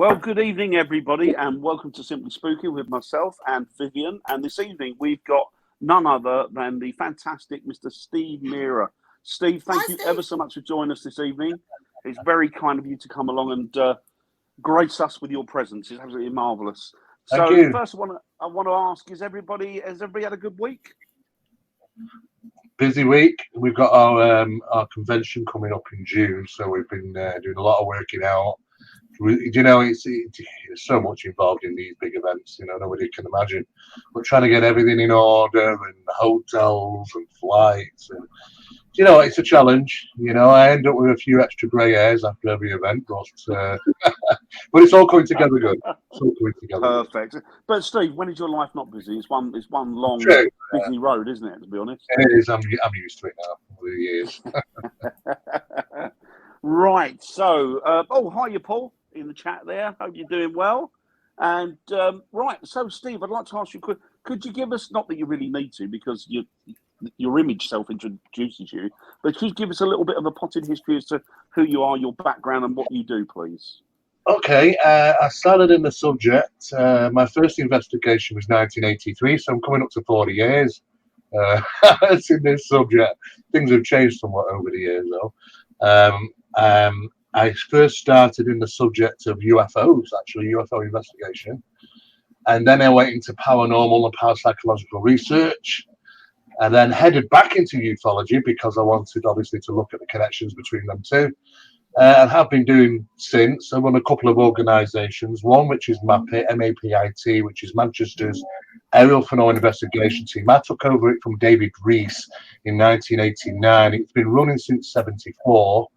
Well, good evening, everybody, and welcome to Simply Spooky with myself and Vivian. And this evening, we've got none other than the fantastic Mr. Steve Mera. Steve, thank you ever so much for joining us this evening. It's very kind of you to come along and grace us with your presence. It's absolutely marvellous. Thank you. First, I want to ask: has everybody had a good week? Busy week. We've got our convention coming up in June, so we've been doing a lot of working out. You know, it's so much involved in these big events. You know, nobody can imagine. We're trying to get everything in order, and hotels and flights, and you know, it's a challenge. You know, I end up with a few extra grey hairs after every event, but it's all coming together good. It's all coming together. Perfect. Good. But Steve, when is your life not busy? It's one long busy road, isn't it? To be honest, it is. I'm used to it now over the years. Right. So, hiya, Paul, in the chat there. Hope you're doing well. And right. So, Steve, I'd like to ask you, could you give us, not that you really need to, because your image self-introduces you, but could you give us a little bit of a potted history as to who you are, your background, and what you do, please? Okay, I started in the subject. My first investigation was 1983, so I'm coming up to 40 years. It's in this subject. Things have changed somewhat over the years, though. I first started in the subject of UFOs, actually, UFO investigation. And then I went into paranormal and parapsychological research. And then headed back into ufology because I wanted, obviously, to look at the connections between them two. And have been doing since. I run a couple of organisations, one which is MAPIT, M-A-P-I-T, which is Manchester's Aerial Phenomenon Investigation Team. I took over it from David Rees in 1989. It's been running since 74.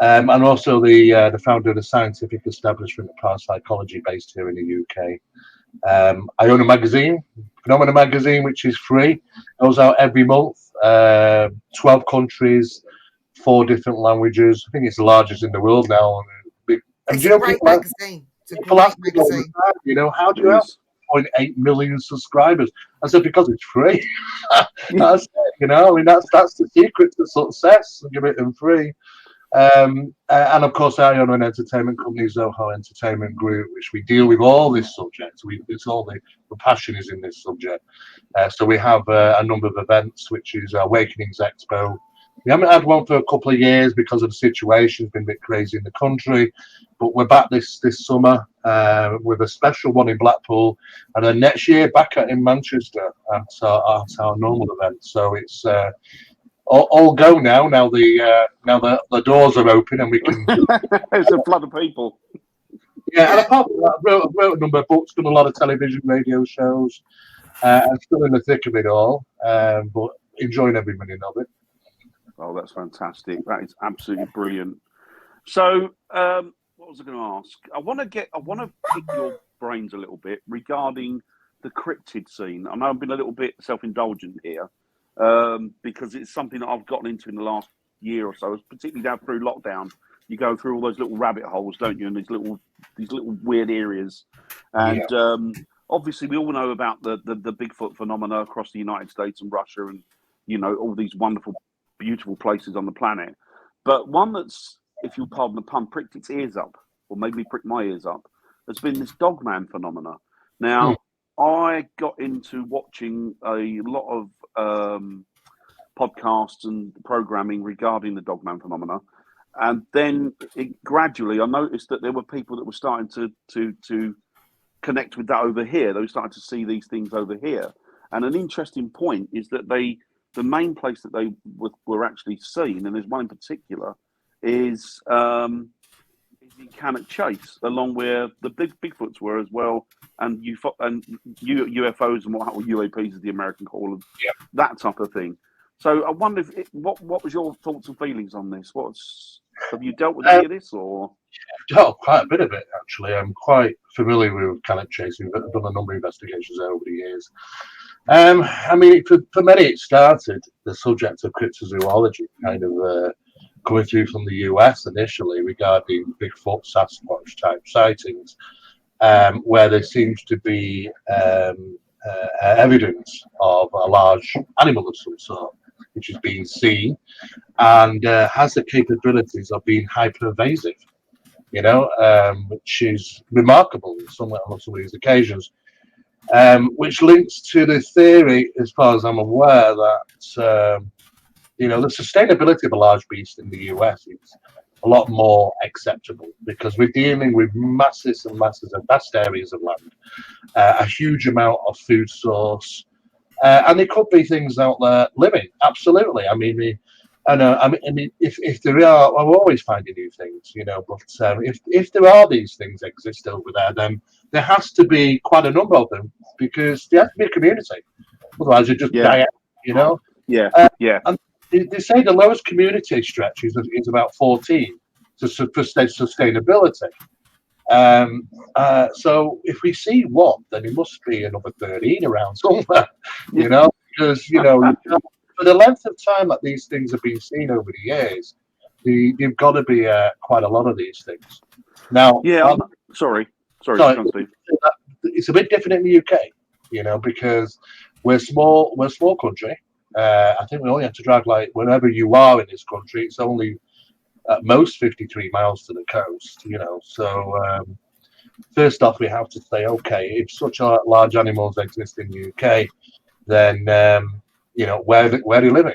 And also the founder of the scientific establishment of parapsychology based here in the UK. I own a magazine, Phenomena Magazine, which is free. Goes out every month, 12 countries, 4 different languages. I think it's the largest in the world now. It's a great magazine. People ask me all the time, you know, how do you have 0.8 million subscribers? I said, because it's free. That's it, you know, I mean, that's the secret to success, give it them free. And of course, I own an entertainment company, Zoho Entertainment Group, which we deal with all this subject. It's all the passion is in this subject. So we have a number of events, which is Awakenings Expo. We haven't had one for a couple of years because of the situation. It's been a bit crazy in the country, but we're back this summer with a special one in Blackpool, and then next year back in Manchester at our normal event. So it's all go now. Now the doors are open and we can. There's a flood of people. Yeah, and apart from that, I've wrote a number of books, done a lot of television, radio shows. I'm still in the thick of it all, but enjoying every minute of it. Oh, that's fantastic! That is absolutely brilliant. So, what was I going to ask? I want to pick your brains a little bit regarding the cryptid scene. I know I've been a little bit self-indulgent here because it's something that I've gotten into in the last year or so, particularly down through lockdown. You go through all those little rabbit holes, don't you? And these little weird areas, and obviously we all know about the Bigfoot phenomena across the United States and Russia, and you know all these wonderful, beautiful places on the planet. But one that's, if you'll pardon the pun, pricked its ears up, or made me prick my ears up, has been this dogman phenomena. Now, I got into watching a lot of podcasts and programming regarding the dogman phenomena, and then gradually I noticed that there were people that were starting to connect with that over here. They were starting to see these things over here. And an interesting point is that the main place that they were actually seen, and there's one in particular, is in Cannock Chase, along where the Bigfoots were as well, and UFOs and what UAPs is the American call of that type of thing. So I wonder what was your thoughts and feelings on this? Have you dealt with any of this, or? Oh, quite a bit of it actually. I'm quite familiar with Cannock Chase. I've done a number of investigations there over the years. I mean, for many, it started the subject of cryptozoology, kind of coming through from the US initially regarding Bigfoot, Sasquatch type sightings, where there seems to be evidence of a large animal of some sort, which is being seen and has the capabilities of being hyper-evasive. which is remarkable on some of these occasions. Which links to the theory, as far as I'm aware, that the sustainability of a large beast in the US is a lot more acceptable because we're dealing with masses and masses of vast areas of land, a huge amount of food source, and there could be things out there living. Absolutely. I mean, if there are, well, we're always finding new things, But if there are these things exist over there, then there has to be quite a number of them because there has to be a community. Otherwise, you just die out, Yeah, And they say the lowest community stretch is about 14 for sustainability. So if we see one, then it must be another 13 around somewhere, because for the length of time that these things have been seen over the years, you've got to be quite a lot of these things. Now, sorry, it's a bit different in the UK, because we're a small country. I think we only have to drive wherever you are in this country. It's only at most 53 miles to the coast, So first off, we have to say, okay, if such large animals exist in the UK, then where are you living?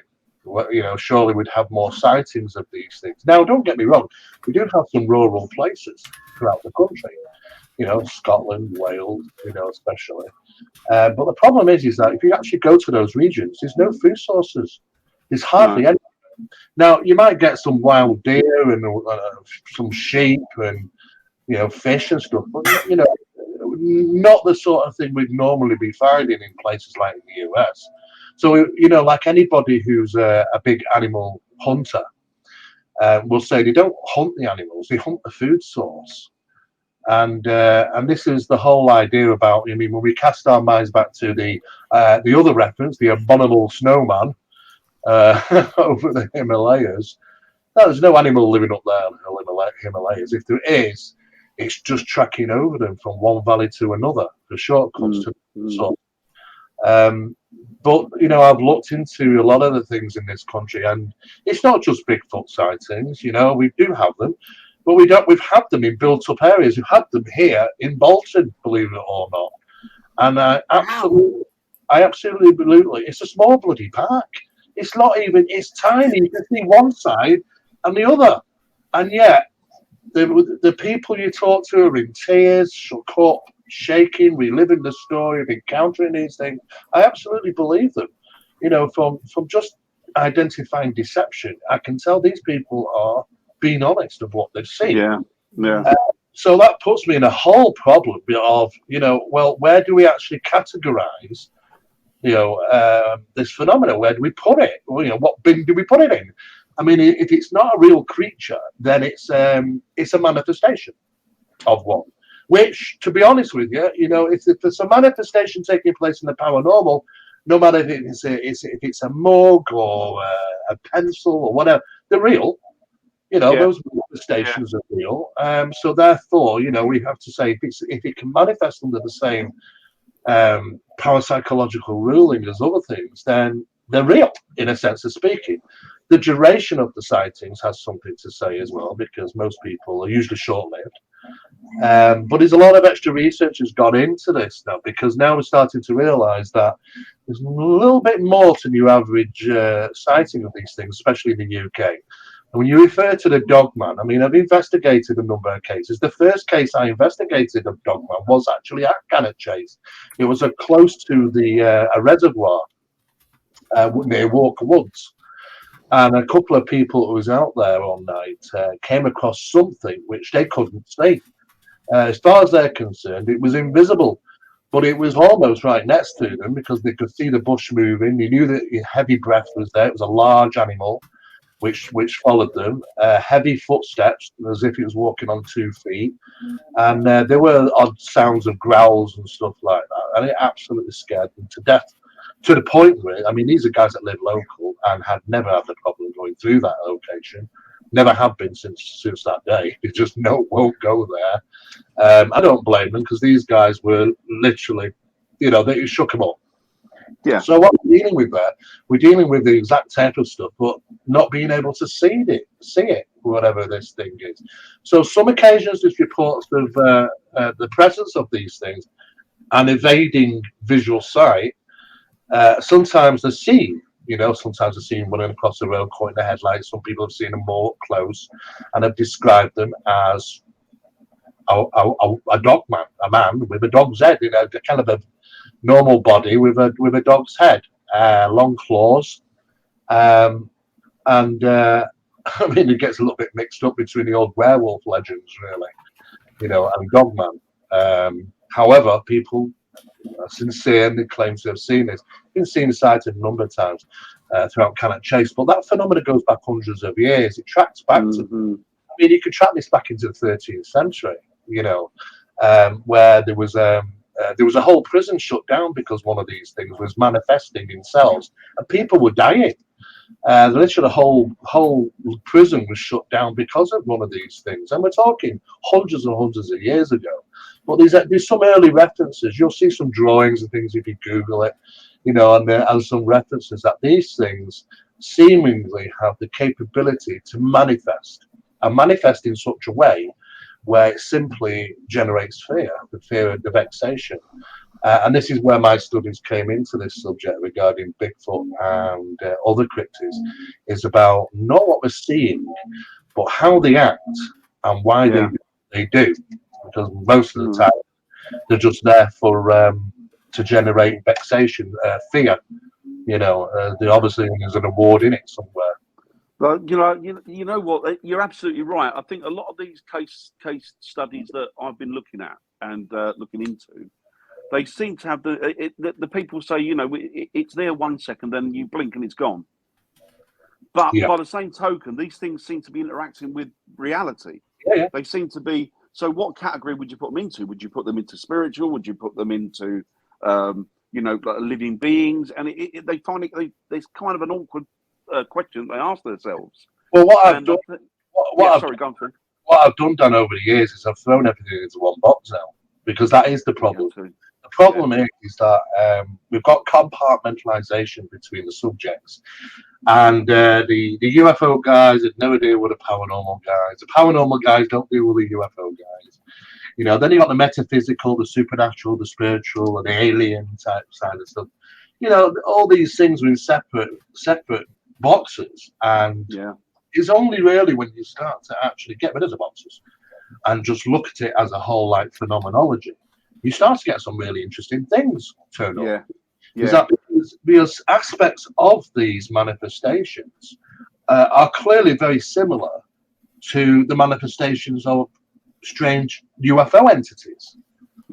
Surely we'd have more sightings of these things. Now, don't get me wrong, we do have some rural places throughout the country. Scotland, Wales, especially. But the problem is that if you actually go to those regions, there's no food sources. There's hardly any. Now, you might get some wild deer and some sheep and, fish and stuff, but, not the sort of thing we'd normally be finding in places like the US. So, like anybody who's a big animal hunter will say they don't hunt the animals, they hunt the food source. And this is the whole idea about, when we cast our minds back to the other reference, the abominable snowman over the Himalayas, there's no animal living up there in the Himalayas. If there is, it's just tracking over them from one valley to another for shortcuts to the sun. But I've looked into a lot of the things in this country, and it's not just Bigfoot sightings. We do have them. But we've had them in built-up areas. We've had them here in Bolton, believe it or not. And absolutely, it's a small bloody park. It's not even, it's tiny. You can see one side and the other. And yet, the people you talk to are in tears, shook up, shaking, reliving the story of encountering these things. I absolutely believe them. From just identifying deception, I can tell these people are being honest of what they've seen. So that puts me in a whole problem of, well, where do we actually categorize, this phenomenon? Where do we put it? What bin do we put it in? I mean, if it's not a real creature, then it's a manifestation of one. Which, to be honest with you, if there's a manifestation taking place in the paranormal, no matter if it's a mug or a pencil or whatever, they're real. Those manifestations are real. So therefore, we have to say if it can manifest under the same parapsychological ruling as other things, then they're real in a sense of speaking. The duration of the sightings has something to say as well, because most people are usually short-lived. But there's a lot of extra research has gone into this now, because now we're starting to realise that there's a little bit more to your average sighting of these things, especially in the UK. And when you refer to the Dogman, I mean, I've investigated a number of cases. The first case I investigated of Dogman was actually at Cannock Chase. It was close to a reservoir near Walker Woods. And a couple of people who was out there all night came across something which they couldn't see. As far as they're concerned, it was invisible, but it was almost right next to them because they could see the bush moving. They knew that heavy breath was there. It was a large animal which followed them, heavy footsteps as if it was walking on 2 feet. And there were odd sounds of growls and stuff like that. And it absolutely scared them to death. To the point where, I mean, these are guys that live local and had never had the problem going through that location. Never have been since that day. They just won't go there. I don't blame them because these guys were literally, they shook them up. Yeah. So what dealing with there. We're dealing with the exact type of stuff, but not being able to see it, whatever this thing is. So some occasions there's reports of the presence of these things and evading visual sight. Sometimes they're seen. Sometimes they're seen running across the road, caught in the headlights. Some people have seen them more up close and have described them as a dog man, a man with a dog's head, kind of a normal body with a dog's head, long claws, and I mean, it gets a little bit mixed up between the old werewolf legends, really, and Dogman. However, people are sincere and they claim to have seen this. Been seen and sighted a number of times throughout Cannock Chase, but that phenomenon goes back hundreds of years. It tracks back to, I mean, you could track this back into the 13th century, where there was a whole prison shut down because one of these things was manifesting in cells and people were dying. Literally, the whole prison was shut down because of one of these things, and we're talking hundreds and hundreds of years ago. But there's some early references. You'll see some drawings and things if you Google it, and there are some references that these things seemingly have the capability to manifest, and manifest in such a way where it simply generates fear, the fear of the vexation. And this is where my studies came into this subject regarding Bigfoot and other cryptids, is about not what we're seeing, but how they act and why they do. Because most of the time, they're just there for to generate vexation, fear. Obviously there's an award in it somewhere. Well, you know what? You're absolutely right. I think a lot of these case studies that I've been looking at and looking into, they seem to have the people say, it's there 1 second, then you blink and it's gone. But by the same token, these things seem to be interacting with reality. Yeah. They seem to be. So, what category would you put them into? Would you put them into spiritual? Would you put them into, like living beings? And they find there's kind of an awkward question they ask themselves. Well, what I've done over the years is I've thrown everything into one box now, because that is the problem. The problem is that we've got compartmentalization between the subjects, and the UFO guys have no idea what the paranormal guys. The paranormal guys don't deal with the UFO guys. Then you got the metaphysical, the supernatural, the spiritual, and the alien type side of stuff. All these things are in separate boxes, and it's only really when you start to actually get rid of the boxes and just look at it as a whole, like phenomenology, you start to get some really interesting things turn up. Because aspects of these manifestations are clearly very similar to the manifestations of strange UFO entities.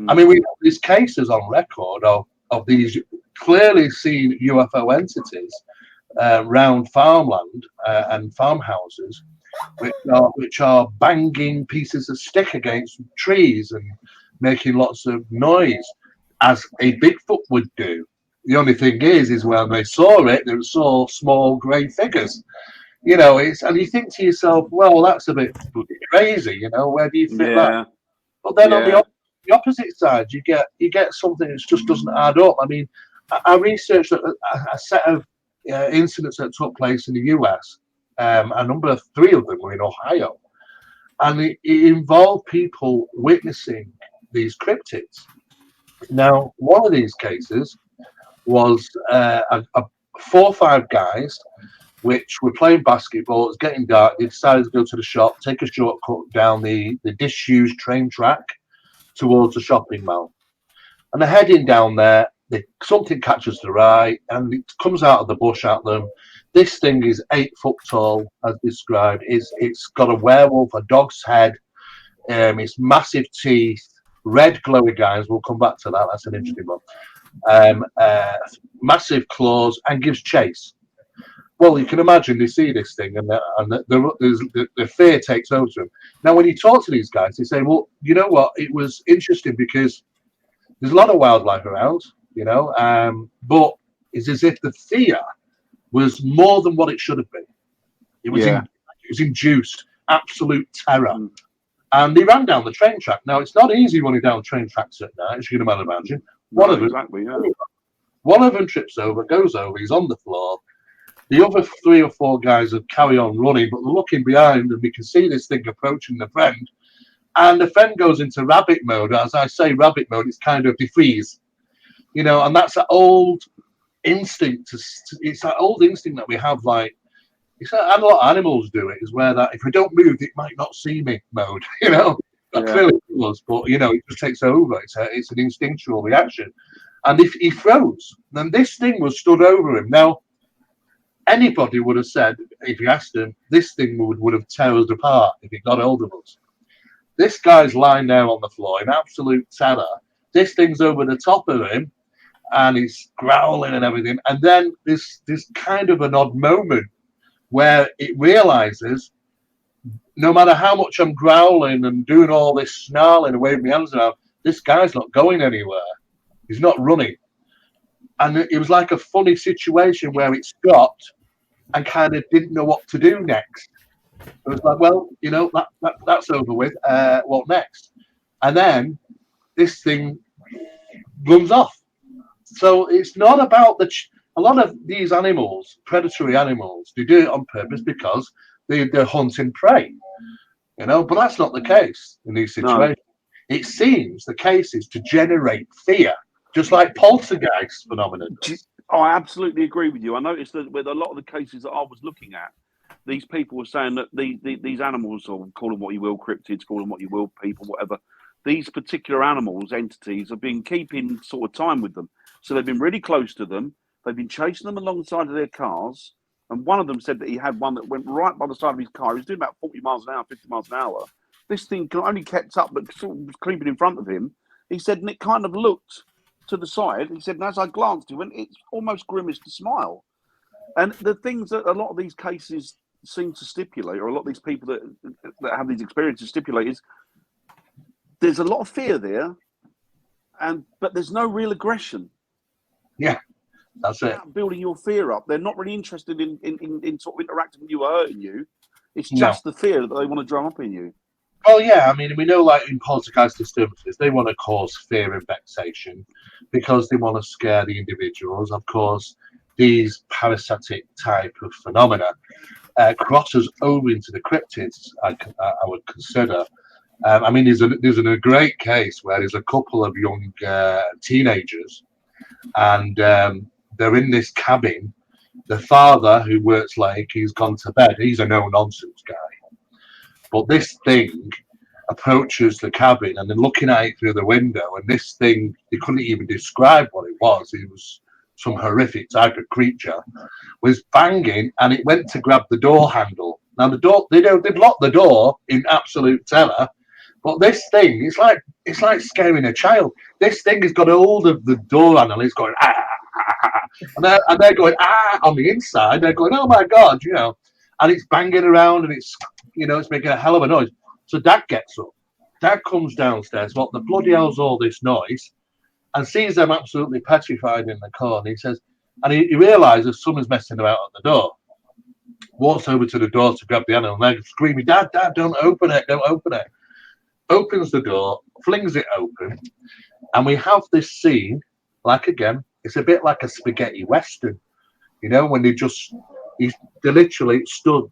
I mean, we have these cases on record of these clearly seen UFO entities around farmland and farmhouses, which are banging pieces of stick against trees and making lots of noise, as a Bigfoot would do. The only thing is when they saw it, they saw small grey figures. And you think to yourself, well, that's a bit crazy. Where do you fit that? But then on the opposite side, you get something that just doesn't add up. I mean, I researched a set of incidents that took place in the US. Three of them were in Ohio, and it involved people witnessing these cryptids. Now, one of these cases was 4 or 5 guys which were playing basketball. It was getting dark. They decided to go to the shop, take a shortcut down the disused train track towards the shopping mall. And they're heading down there. Something catches their eye, and it comes out of the bush at them. This thing is 8 foot tall, as described. It's got a werewolf, a dog's head. It's massive teeth, red glowy eyes. We'll come back to that. That's an interesting one. Massive claws, and gives chase. Well, you can imagine they see this thing, and the fear takes over them. Now, when you talk to these guys, they say, well, you know what? It was interesting because there's a lot of wildlife around, but it's as if the fear was more than what it should have been. It was induced absolute terror. And they ran down the train track. Now, it's not easy running down train tracks at night, as you can imagine. One of them, One of them trips over, goes over, he's on the floor. The other 3 or 4 guys have carry on running, but they're looking behind, and we can see this thing approaching the friend. And the friend goes into rabbit mode. As I say, rabbit mode, it's kind of defreeze, and that's an old instinct. It's that old instinct that we have, like, it's like, and a lot of animals do it, is where that if we don't move, it might not see me mode, That clearly it was, but, it just takes over. It's an instinctual reaction. And if he froze, then this thing was stood over him. Now, anybody would have said, if you asked him, this thing would have tear us apart if it got hold of us. This guy's lying there on the floor in absolute terror. This thing's over the top of him, and he's growling and everything. And then there's kind of an odd moment where it realizes, no matter how much I'm growling and doing all this snarling and waving my hands around, this guy's not going anywhere. He's not running. And it was like a funny situation where it stopped and kind of didn't know what to do next. It was like, well, that's over with. What next? And then this thing runs off. So it's not about a lot of these animals, predatory animals, they do it on purpose because they're hunting prey. But that's not the case in these situations. No. It seems the case is to generate fear, just like poltergeist phenomenon. I absolutely agree with you. I noticed that with a lot of the cases that I was looking at, these people were saying that these animals, or call them what you will, cryptids, call them what you will, people, whatever, these particular animals, entities, have been keeping sort of time with them. So they've been really close to them. They've been chasing them alongside of their cars. And one of them said that he had one that went right by the side of his car. He was doing about 40 miles an hour, 50 miles an hour. This thing only kept up, but sort of was creeping in front of him. He said, and it kind of looked to the side. He said, and as I glanced, it's almost grimaced a smile. And the things that a lot of these cases seem to stipulate, or a lot of these people that have these experiences stipulate, is there's a lot of fear there, but there's no real aggression. Yeah, that's it. Building your fear up. They're not really interested in sort of interacting with you or hurting you. It's just the fear that they want to drum up in you. Well, yeah, I mean, we know, like, in poltergeist disturbances, they want to cause fear and vexation because they want to scare the individuals. Of course, these parasitic type of phenomena crosses over into the cryptids, I would consider. I mean, there's a great case where there's a couple of young teenagers, and they're in this cabin. The father, who works late, he's gone to bed. He's a no-nonsense guy. But this thing approaches the cabin, and they're looking at it through the window, and this thing, they couldn't even describe what it was. It was some horrific type of creature, was banging, and it went to grab the door handle. Now, the door, they've locked the door in absolute terror, but this thing, it's like scaring a child. This thing has got a hold of the door handle, it's going, ah, ah, ah, and they're going, ah, on the inside. They're going, oh my God, and it's banging around, and it's making a hell of a noise. So Dad gets up. Dad comes downstairs. What the bloody hell's all this noise? And sees them absolutely petrified in the car. And he says, and he realizes someone's messing about at the door. Walks over to the door to grab the animal, and they're screaming, Dad, don't open it, don't open it. Opens the door, flings it open, and we have this scene, like, again, it's a bit like a spaghetti western, when they literally stood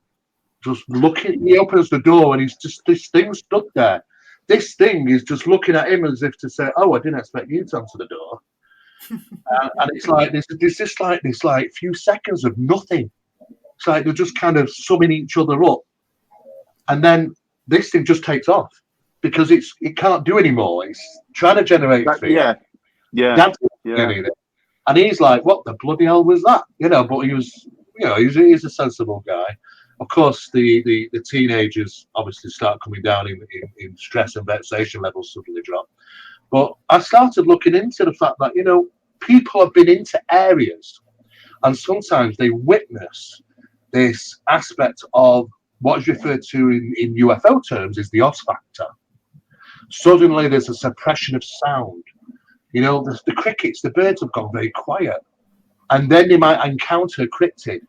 just looking. He opens the door, and he's just, this thing stood there. This thing is just looking at him as if to say, oh, I didn't expect you to answer the door. And it's like, there's just like this few seconds of nothing. It's like they're just kind of summing each other up. And then this thing just takes off because it can't do anymore. It's trying to generate fear. Yeah. And he's like, what the bloody hell was that? But he was, he's a sensible guy. Of course, the teenagers obviously start coming down in stress, and vexation levels suddenly drop. But I started looking into the fact that, people have been into areas, and sometimes they witness this aspect of what is referred to in UFO terms is the Oz factor. Suddenly there's a suppression of sound. The crickets, the birds have gone very quiet. And then they might encounter a cryptid.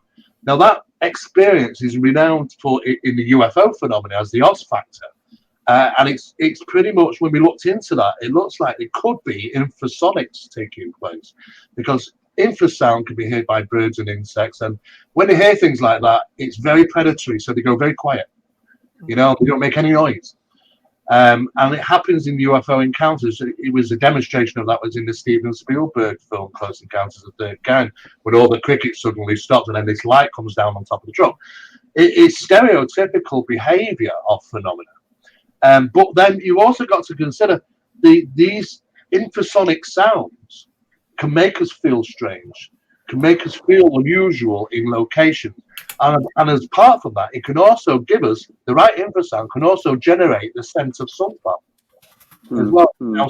Now, that experience is renowned in the UFO phenomena as the Oz factor. And it's pretty much, when we looked into that, it looks like it could be infrasonics taking place. Because infrasound can be heard by birds and insects, and when they hear things like that, it's very predatory, so they go very quiet. They don't make any noise. And it happens in UFO encounters. It was a demonstration of that was in the Steven Spielberg film Close Encounters of the Third Kind, when all the crickets suddenly stopped and then this light comes down on top of the drum. It's stereotypical behavior of phenomena. But then you also got to consider these infrasonic sounds can make us feel strange, can make us feel unusual in locations. And as part of that, it can also give us the right infrasound, can also generate the sense of sulfur as well. Now,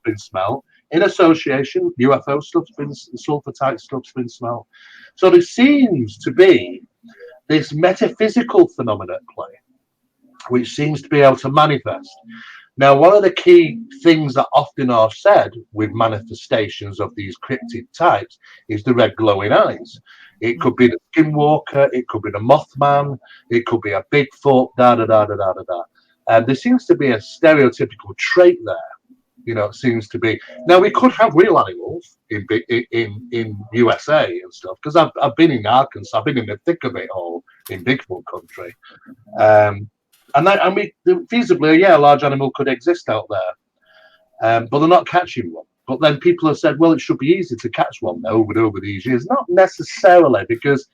been smell in association, UFO stuff's been sulfur type stuff's been smell. So there seems to be this metaphysical phenomenon at play, which seems to be able to manifest. Now, one of the key things that often are said with manifestations of these cryptid types is the red glowing eyes. It could be the Skinwalker, it could be the Mothman, it could be a Bigfoot, And there seems to be a stereotypical trait there. It seems to be. Now, we could have real animals in USA and stuff, because I've been in Arkansas, I've been in the thick of it all in Bigfoot country. And feasibly, a large animal could exist out there, but they're not catching one. But then people have said, well, it should be easy to catch one over these years. Not necessarily, because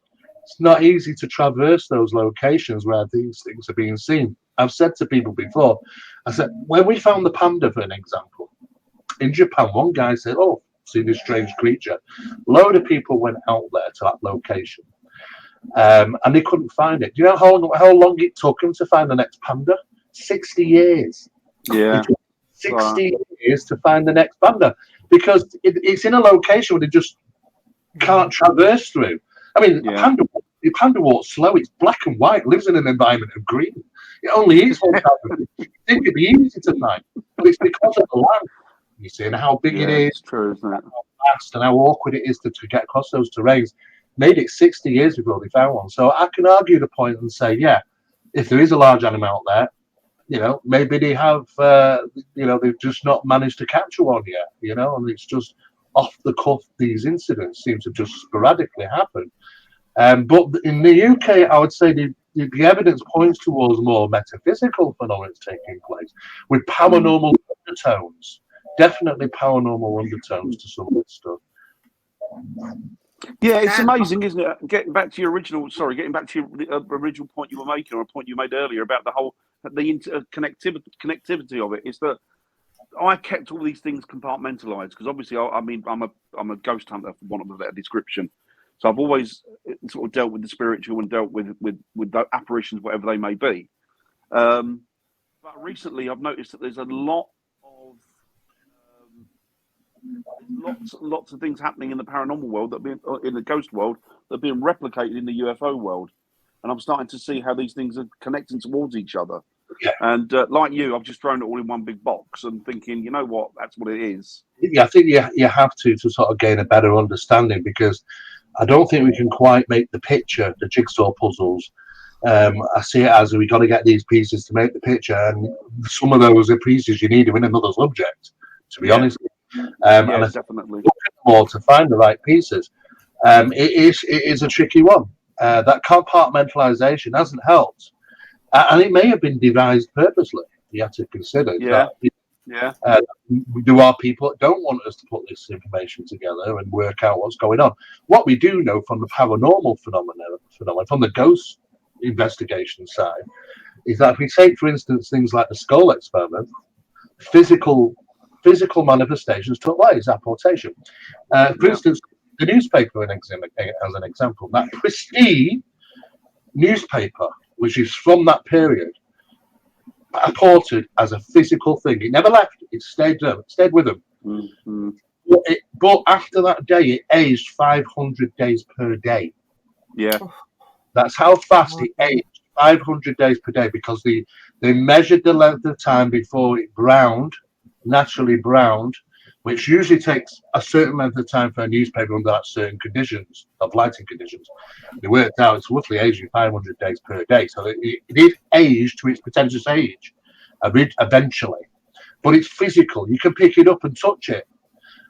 it's not easy to traverse those locations where these things are being seen. I've said to people before, I said, when we found the panda, for an example, in Japan, one guy said, oh, seen this strange creature. A load of people went out there to that location. And they couldn't find it. Do you know how long it took them to find the next panda? 60 years. Yeah. It took 60 years to find the next panda, because it's in a location where they just can't traverse through. I mean, a panda walks slow. It's black and white, lives in an environment of green. It only eats one type of food. It could be easy to find, but it's because of the land, you see, and how big it is. It's true, isn't it? How fast and how awkward it is to get across those terrains. Made it 60 years before they found one. So I can argue the point and say, if there is a large animal out there, maybe they have, they've just not managed to capture one yet, and it's just off the cuff. These incidents seem to just sporadically happen. But in the UK, I would say the evidence points towards more metaphysical phenomena taking place with paranormal undertones. Definitely paranormal undertones to some of this stuff. Yeah, it's amazing, isn't it? Getting back to your original point you were making, or a point you made earlier about the connectivity of it, is that I kept all these things compartmentalized, because obviously, I'm a ghost hunter, for want of a better description. So I've always sort of dealt with the spiritual and dealt with the apparitions, whatever they may be. But recently, I've noticed that there's a lot of lots of things happening in the paranormal world in the ghost world that are being replicated in the UFO world, and I'm starting to see how these things are connecting towards each other. Yeah. And like you, I've just thrown it all in one big box and thinking, you know what, that's what it is. Yeah, I think you have to sort of gain a better understanding, because I don't think we can quite make the picture, the jigsaw puzzles. I see it as we've got to get these pieces to make the picture, and some of those are pieces you need to win another subject, to be honest. And definitely. Look at them all to find the right pieces. It is a tricky one. That compartmentalization hasn't helped, and it may have been devised purposely. You have to consider that. There are people that don't want us to put this information together and work out what's going on. What we do know from the paranormal phenomena, from the ghost investigation side, is that if we take, for instance, things like the skull experiment, physical manifestations took place, apportation. For instance, the newspaper, as an example, that pristine newspaper, which is from that period, apported as a physical thing. It never left. It stayed there. It stayed with them. Mm-hmm. But after that day, it aged 500 days per day. Yeah. That's how fast it aged, 500 days per day, because they measured the length of time before it naturally browned, which usually takes a certain length of time for a newspaper under certain conditions of lighting conditions. They worked out it's roughly aging 500 days per day. So it did age to its potential age eventually. But it's physical. You can pick it up and touch it.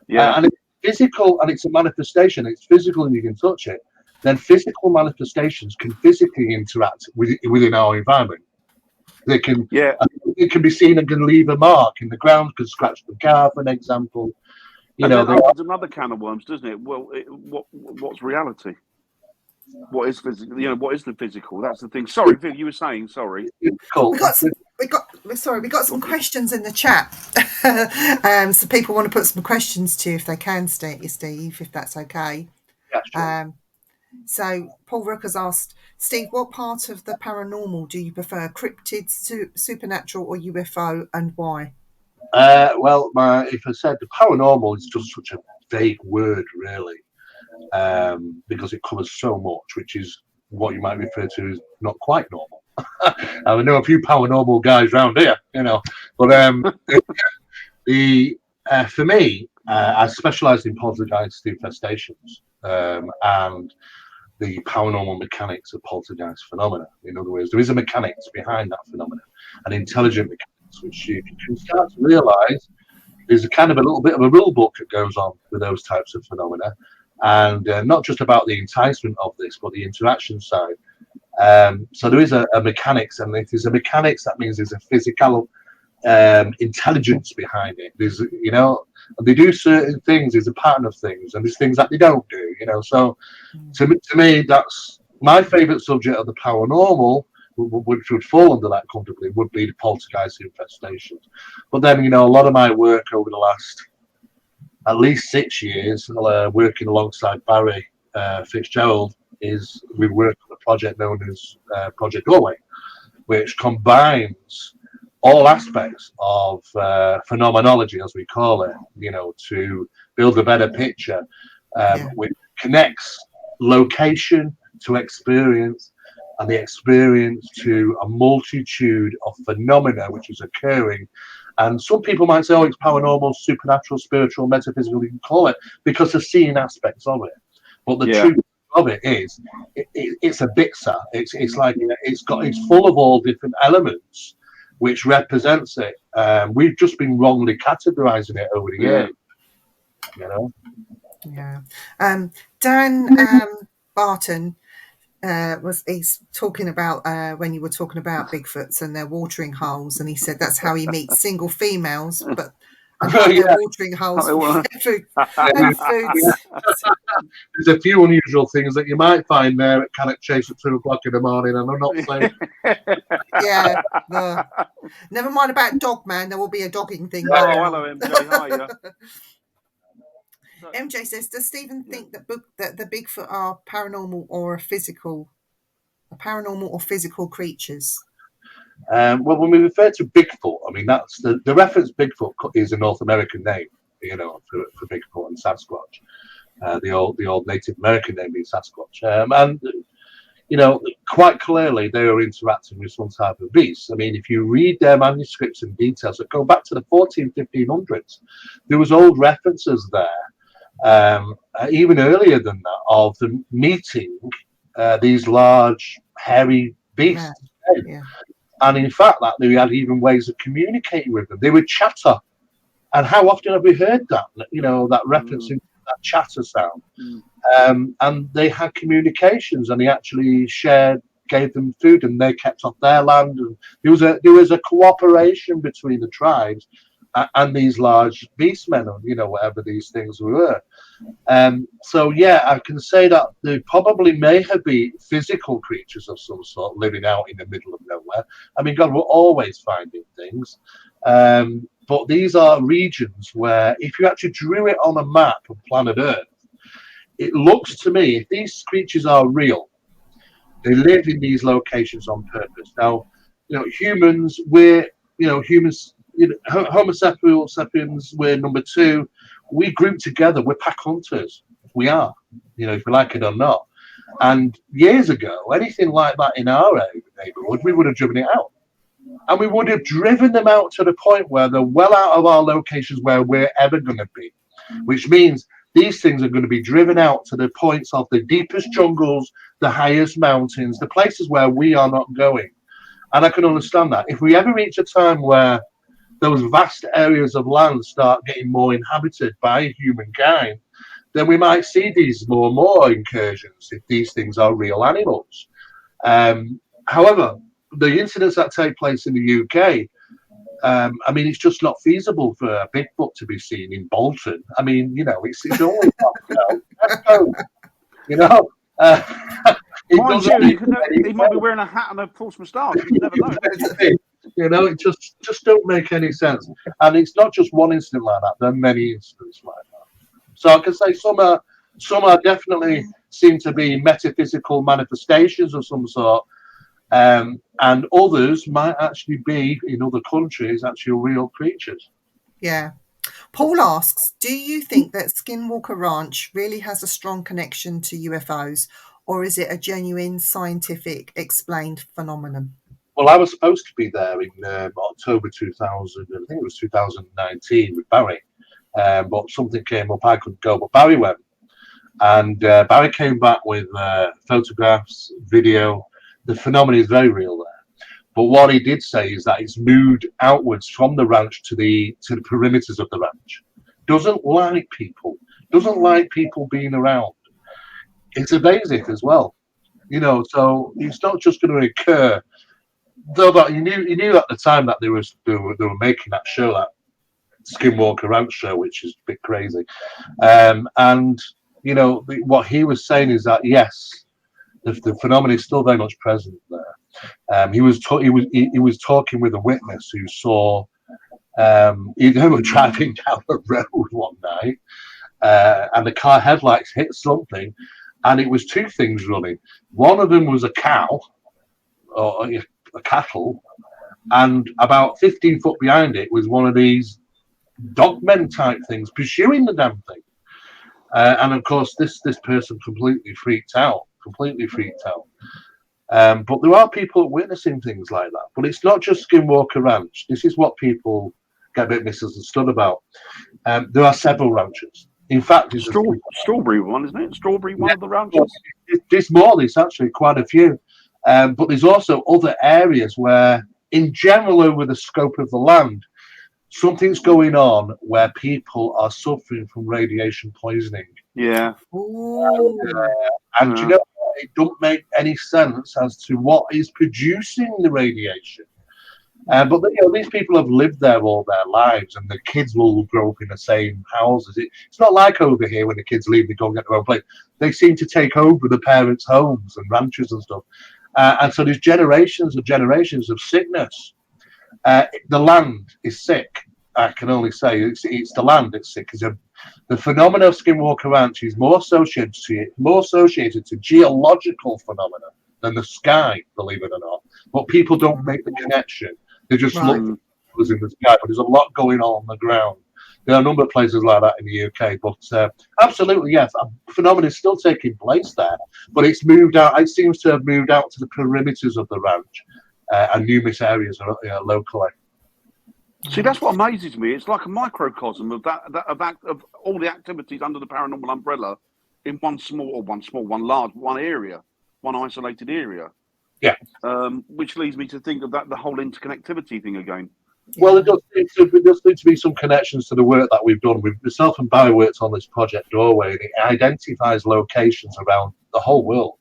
Yeah. And physical and it's a manifestation, it's physical and you can touch it, then physical manifestations can physically interact within our environment. They can, it can be seen and can leave a mark in the ground, can scratch the car, for an example. You know, that opens another can of worms, doesn't it? Well, what's reality? What is physical? You know, what is the physical? That's the thing. Sorry, Viv, you were saying. Sorry. We got some questions in the chat. So people want to put some questions to you if they can, Steve, if that's okay. Yeah, sure. So Paul Rook has asked, Steve, what part of the paranormal do you prefer, cryptids, supernatural, or UFO, and why? Well, if I said the paranormal is just such a vague word, really, because it covers so much, which is what you might refer to as not quite normal. I know a few paranormal guys around here, you know, but for me, I specialised in poltergeist infestations and the paranormal mechanics of poltergeist phenomena. In other words, there is a mechanics behind that phenomena, an intelligent mechanics, which you can start to realise there's a kind of a little bit of a rule book that goes on with those types of phenomena, and not just about the enticement of this, but the interaction side. So there is a mechanics, and if there's a mechanics, that means there's a physical intelligence behind it. There's, you know, they do certain things, there's a pattern of things, and there's things that they don't do, you know. So to me, that's my favourite subject of the paranormal, which would fall under that comfortably, would be the poltergeist infestations. But then, you know, a lot of my work over the last at least 6 years, working alongside Barry Fitzgerald, is we work on a project known as Project Doorway, which combines all aspects of phenomenology, as we call it, you know, to build a better picture, which connects location to experience, and the experience to a multitude of phenomena which is occurring. And some people might say, oh, it's paranormal, supernatural, spiritual, metaphysical, you can call it, because they're seeing aspects of it. But the truth of it is, it's a bitsa. It's like, you know, it's full of all different elements which represents it. We've just been wrongly categorizing it over the years, you know. Yeah. Dan Barton he's talking about when you were talking about Bigfoots and their watering holes, and he said that's how he meets single females, but their watering holes for food. There's a few unusual things that you might find there at Cannock Chase at 2 o'clock in the morning, and I'm not saying. Never mind about dog man. There will be a dogging thing. Oh, hello, MJ. Hiya. MJ says, does Stephen think that the Bigfoot are paranormal or physical creatures? Well, when we refer to Bigfoot, I mean, that's the reference. Bigfoot is a North American name, you know, for Bigfoot and Sasquatch. The old Native American name being Sasquatch, and you know, quite clearly they are interacting with some type of beast. I mean, if you read their manuscripts and details that go back to the 1500s, there was old references there, even earlier than that, of them meeting these large, hairy beasts. And in fact, that they had even ways of communicating with them. They would chatter. And how often have we heard that? You know, that referencing that chatter sound. And they had communications, and they actually gave them food, and they kept off their land. And there was a cooperation between the tribes and these large beastmen, or, you know, whatever these things were. So yeah, I can say that there probably may have been physical creatures of some sort living out in the middle of nowhere. I mean, God, we're always finding things. But these are regions where, if you actually drew it on a map of planet Earth, it looks to me, if these creatures are real, they live in these locations on purpose. Now, you know, humans, Homo sapiens, we're number 2. We group together, we're pack hunters. We are, you know, if you like it or not. And years ago, anything like that in our neighborhood, we would have driven it out. And we would have driven them out to the point where they're well out of our locations where we're ever going to be, which means these things are going to be driven out to the points of the deepest jungles, the highest mountains, the places where we are not going. And I can understand that. If we ever reach a time where those vast areas of land start getting more inhabited by humankind, then we might see these more and more incursions if these things are real animals. However, the incidents that take place in the UK, I mean, it's just not feasible for a Bigfoot to be seen in Bolton. I mean, you know, it's always let's go. You know, it Mind doesn't you, make he might be wearing a hat and a false moustache. You never know. You know, it just don't make any sense. And it's not just one incident like that. There are many incidents like that. So I can say some are definitely seem to be metaphysical manifestations of some sort, and others might actually be in other countries actual real creatures. Yeah. Paul asks, do you think that Skinwalker Ranch really has a strong connection to UFOs, or is it a genuine scientific explained phenomenon? Well, I was supposed to be there in October 2000, I think it was 2019 with Barry, but something came up, I couldn't go, but Barry went. And Barry came back with photographs, video. The phenomenon is very real there. But what he did say is that it's moved outwards from the ranch to the perimeters of the ranch. Doesn't like people being around. It's evasive as well, you know. So it's not just going to occur. Though that he knew at the time that they were making that show, that Skinwalker Ranch show, which is a bit crazy. And you know what he was saying is that yes, the phenomenon is still very much present there. He was talking with a witness who saw they were driving down a road one night, and the car headlights hit something, and it was two things running. One of them was a cow or a cattle, and about 15 foot behind it was one of these dogmen type things pursuing the damn thing. And of course, this person completely freaked out. But there are people witnessing things like that. But it's not just Skinwalker Ranch. This is what people get a bit misunderstood about. There are several ranches. In fact, it's Strawberry one, isn't it? Strawberry one of the ranches. There's more. There's actually quite a few. But there's also other areas where, in general, over the scope of the land, something's going on where people are suffering from radiation poisoning. Yeah. And you know, it don't make any sense as to what is producing the radiation. But you know, these people have lived there all their lives, and the kids will grow up in the same houses. It's not like over here when the kids leave, they go and get their own place. They seem to take over the parents' homes and ranches and stuff. And so there's generations of sickness. The land is sick. I can only say it's the land that's sick. The phenomenon of Skinwalker Ranch is more associated to geological phenomena than the sky, believe it or not. But people don't make the connection. They just look at what's in the sky. But there's a lot going on the ground. There are a number of places like that in the UK. But absolutely, yes, a phenomenon is still taking place there. But it's moved out. It seems to have moved out to the perimeters of the ranch and numerous areas locally. See, that's what amazes me. It's like a microcosm of of all the activities under the paranormal umbrella in one isolated area. Yeah. Which leads me to think of the whole interconnectivity thing again. Well, it does need to be some connections to the work that we've done. Myself and Barry worked on this project Doorway, and it identifies locations around the whole world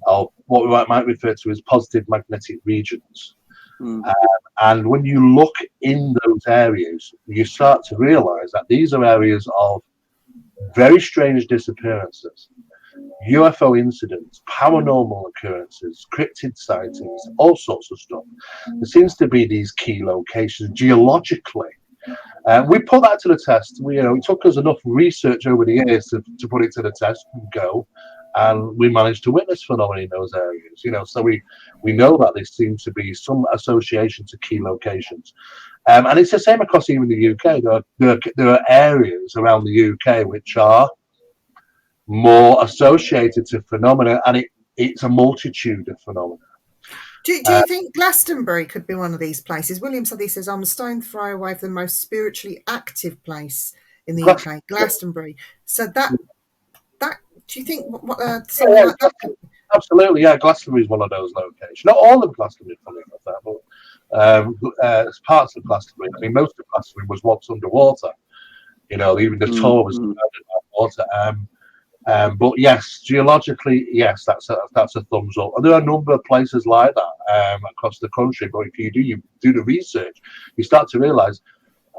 of what we might refer to as positive magnetic regions. And when you look in those areas, you start to realize that these are areas of very strange disappearances, UFO incidents, paranormal occurrences, cryptid sightings, all sorts of stuff. There seems to be these key locations geologically. We put that to the test. It took us enough research over the years to put it to the test and go. And we managed to witness phenomena in those areas, so we know that there seems to be some association to key locations. And it's the same across even the UK. There are areas around the UK which are more associated to phenomena, and it's a multitude of phenomena. Do you think Glastonbury could be one of these places? William says, I'm a stone throw away from the most spiritually active place in the UK, Glastonbury. So that do you think something like that? Absolutely, yeah. Glastonbury is one of those locations. Not all of Glastonbury, funny enough, but parts of Glastonbury. I mean, most of Glastonbury was once underwater. Even the tour was surrounded by water. But yes, geologically, yes, that's a thumbs up. And there are a number of places like that across the country. But if you do the research, you start to realise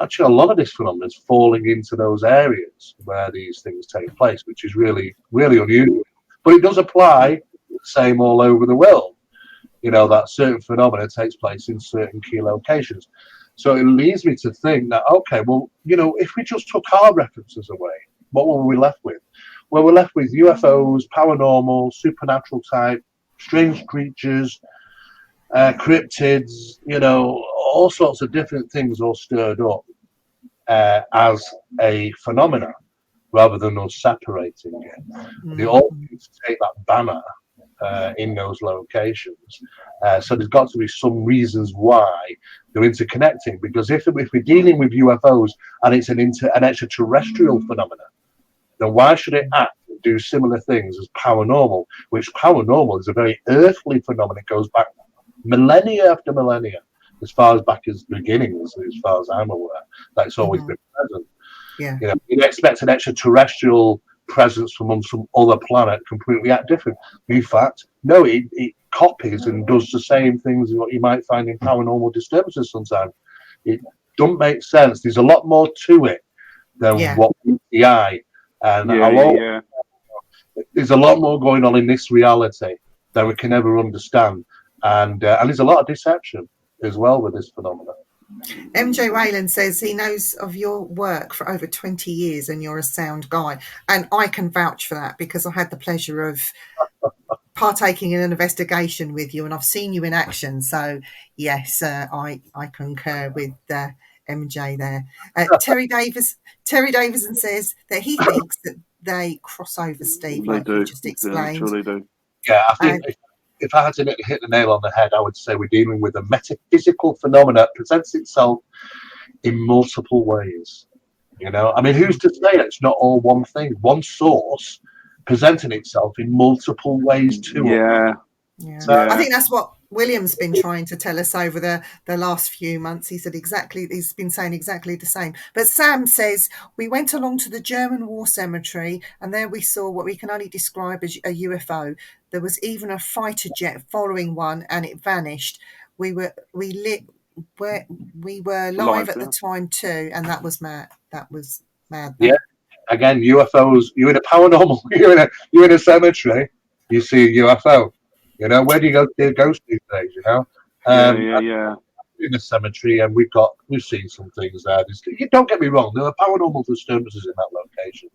actually a lot of this phenomenon is falling into those areas where these things take place, which is really, really unusual. But it does apply the same all over the world. You know, that certain phenomena takes place in certain key locations. So it leads me to think that, okay, well, you know, if we just took our references away, what were we left with? Well, we're left with UFOs, paranormal, supernatural type, strange creatures, cryptids, you know, all sorts of different things all stirred up as a phenomena rather than us separating it. They all need to take that banner in those locations. So there's got to be some reasons why they're interconnecting, because if we're dealing with UFOs and it's an extraterrestrial phenomenon, then why should it act and do similar things as paranormal, which paranormal is a very earthly phenomenon. It goes back millennia after millennia, as far as back as beginnings, as far as I'm aware, that's always been present. Yeah. You know, you'd expect an extraterrestrial presence from some other planet completely act different. In fact, no, it copies and does the same things as what you might find in paranormal disturbances sometimes. It don't make sense. There's a lot more to it than what meets the eye. And there's a lot more going on in this reality than we can ever understand. And there's a lot of deception as well with this phenomenon. MJ Whalen says he knows of your work for over 20 years and you're a sound guy. And I can vouch for that because I had the pleasure of partaking in an investigation with you and I've seen you in action. So, yes, I concur with MJ there. Terry Davison says that he thinks that they cross over, Steve, like you just explained. They do. Yeah, I think if I had to hit the nail on the head, I would say we're dealing with a metaphysical phenomena that presents itself in multiple ways. You know, I mean, who's to say it's not all one thing, one source presenting itself in multiple ways too? Yeah. I think that's what William's been trying to tell us over the last few months. He's been saying exactly the same. But Sam says, we went along to the German war cemetery and there we saw what we can only describe as a UFO. There was even a fighter jet following one and it vanished. We were live at the time too, and that was mad. That was mad. Yeah. Again, UFOs, you're in a paranormal, you're in a cemetery, you see a UFO. You know, where do you go to see ghosts these days, you know? In a cemetery, and we've seen some things there. Don't get me wrong, there are paranormal disturbances in that location.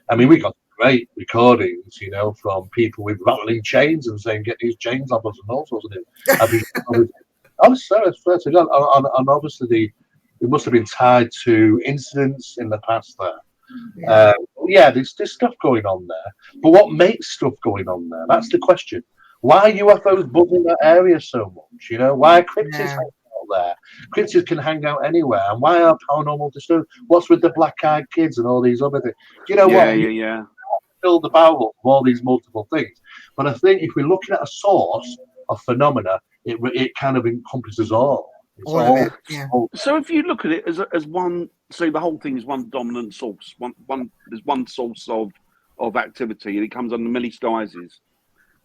I mean, we got great recordings, you know, from people with rattling chains and saying, get these chains off us and all sorts of things. I swear to God. And obviously, it must have been tied to incidents in the past there. There's stuff going on there. But what makes stuff going on there? That's the question. Why are UFOs buzzing that area so much? You know, why are cryptids hanging out there? Cryptids can hang out anywhere. And why are paranormal disturbances? What's with the black-eyed kids and all these other things? Do you know what? Fill the barrel of all these multiple things. But I think if we're looking at a source of phenomena, it kind of encompasses all. So if you look at it as one, so the whole thing is one dominant source. There's one source of activity, and it comes under many guises.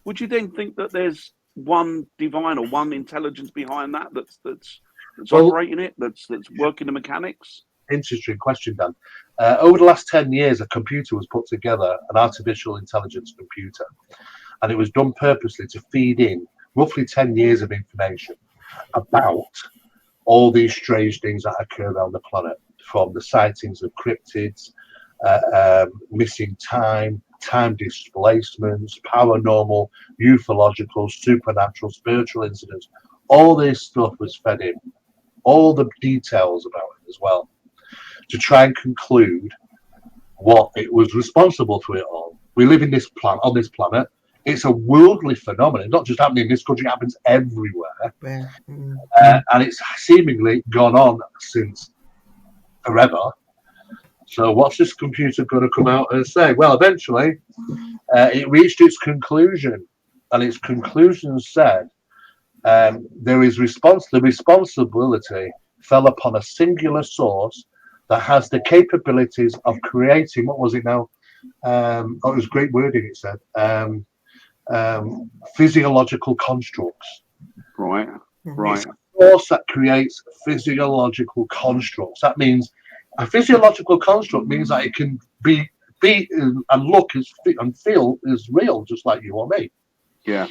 Would you then think that there's one divine or one intelligence behind that's operating it, that's working the mechanics? Interesting question, Dan. Over the last 10 years, a computer was put together, an artificial intelligence computer, and it was done purposely to feed in roughly 10 years of information about all these strange things that occur around the planet, from the sightings of cryptids, missing time displacements, paranormal, ufological, supernatural, spiritual incidents. All this stuff was fed in, all the details about it as well, to try and conclude what it was responsible for it all. We live in on this planet. It's a worldly phenomenon. It's not just happening in this country, it happens everywhere. And it's seemingly gone on since forever. So what's this computer going to come out and say? Well, eventually, it reached its conclusion. And its conclusion said the responsibility fell upon a singular source that has the capabilities of creating, what was it now? it was great wording, it said, physiological constructs. Right. It's a force that creates physiological constructs. That means a physiological construct means that it can be and look and feel is real, just like you or me. Yeah.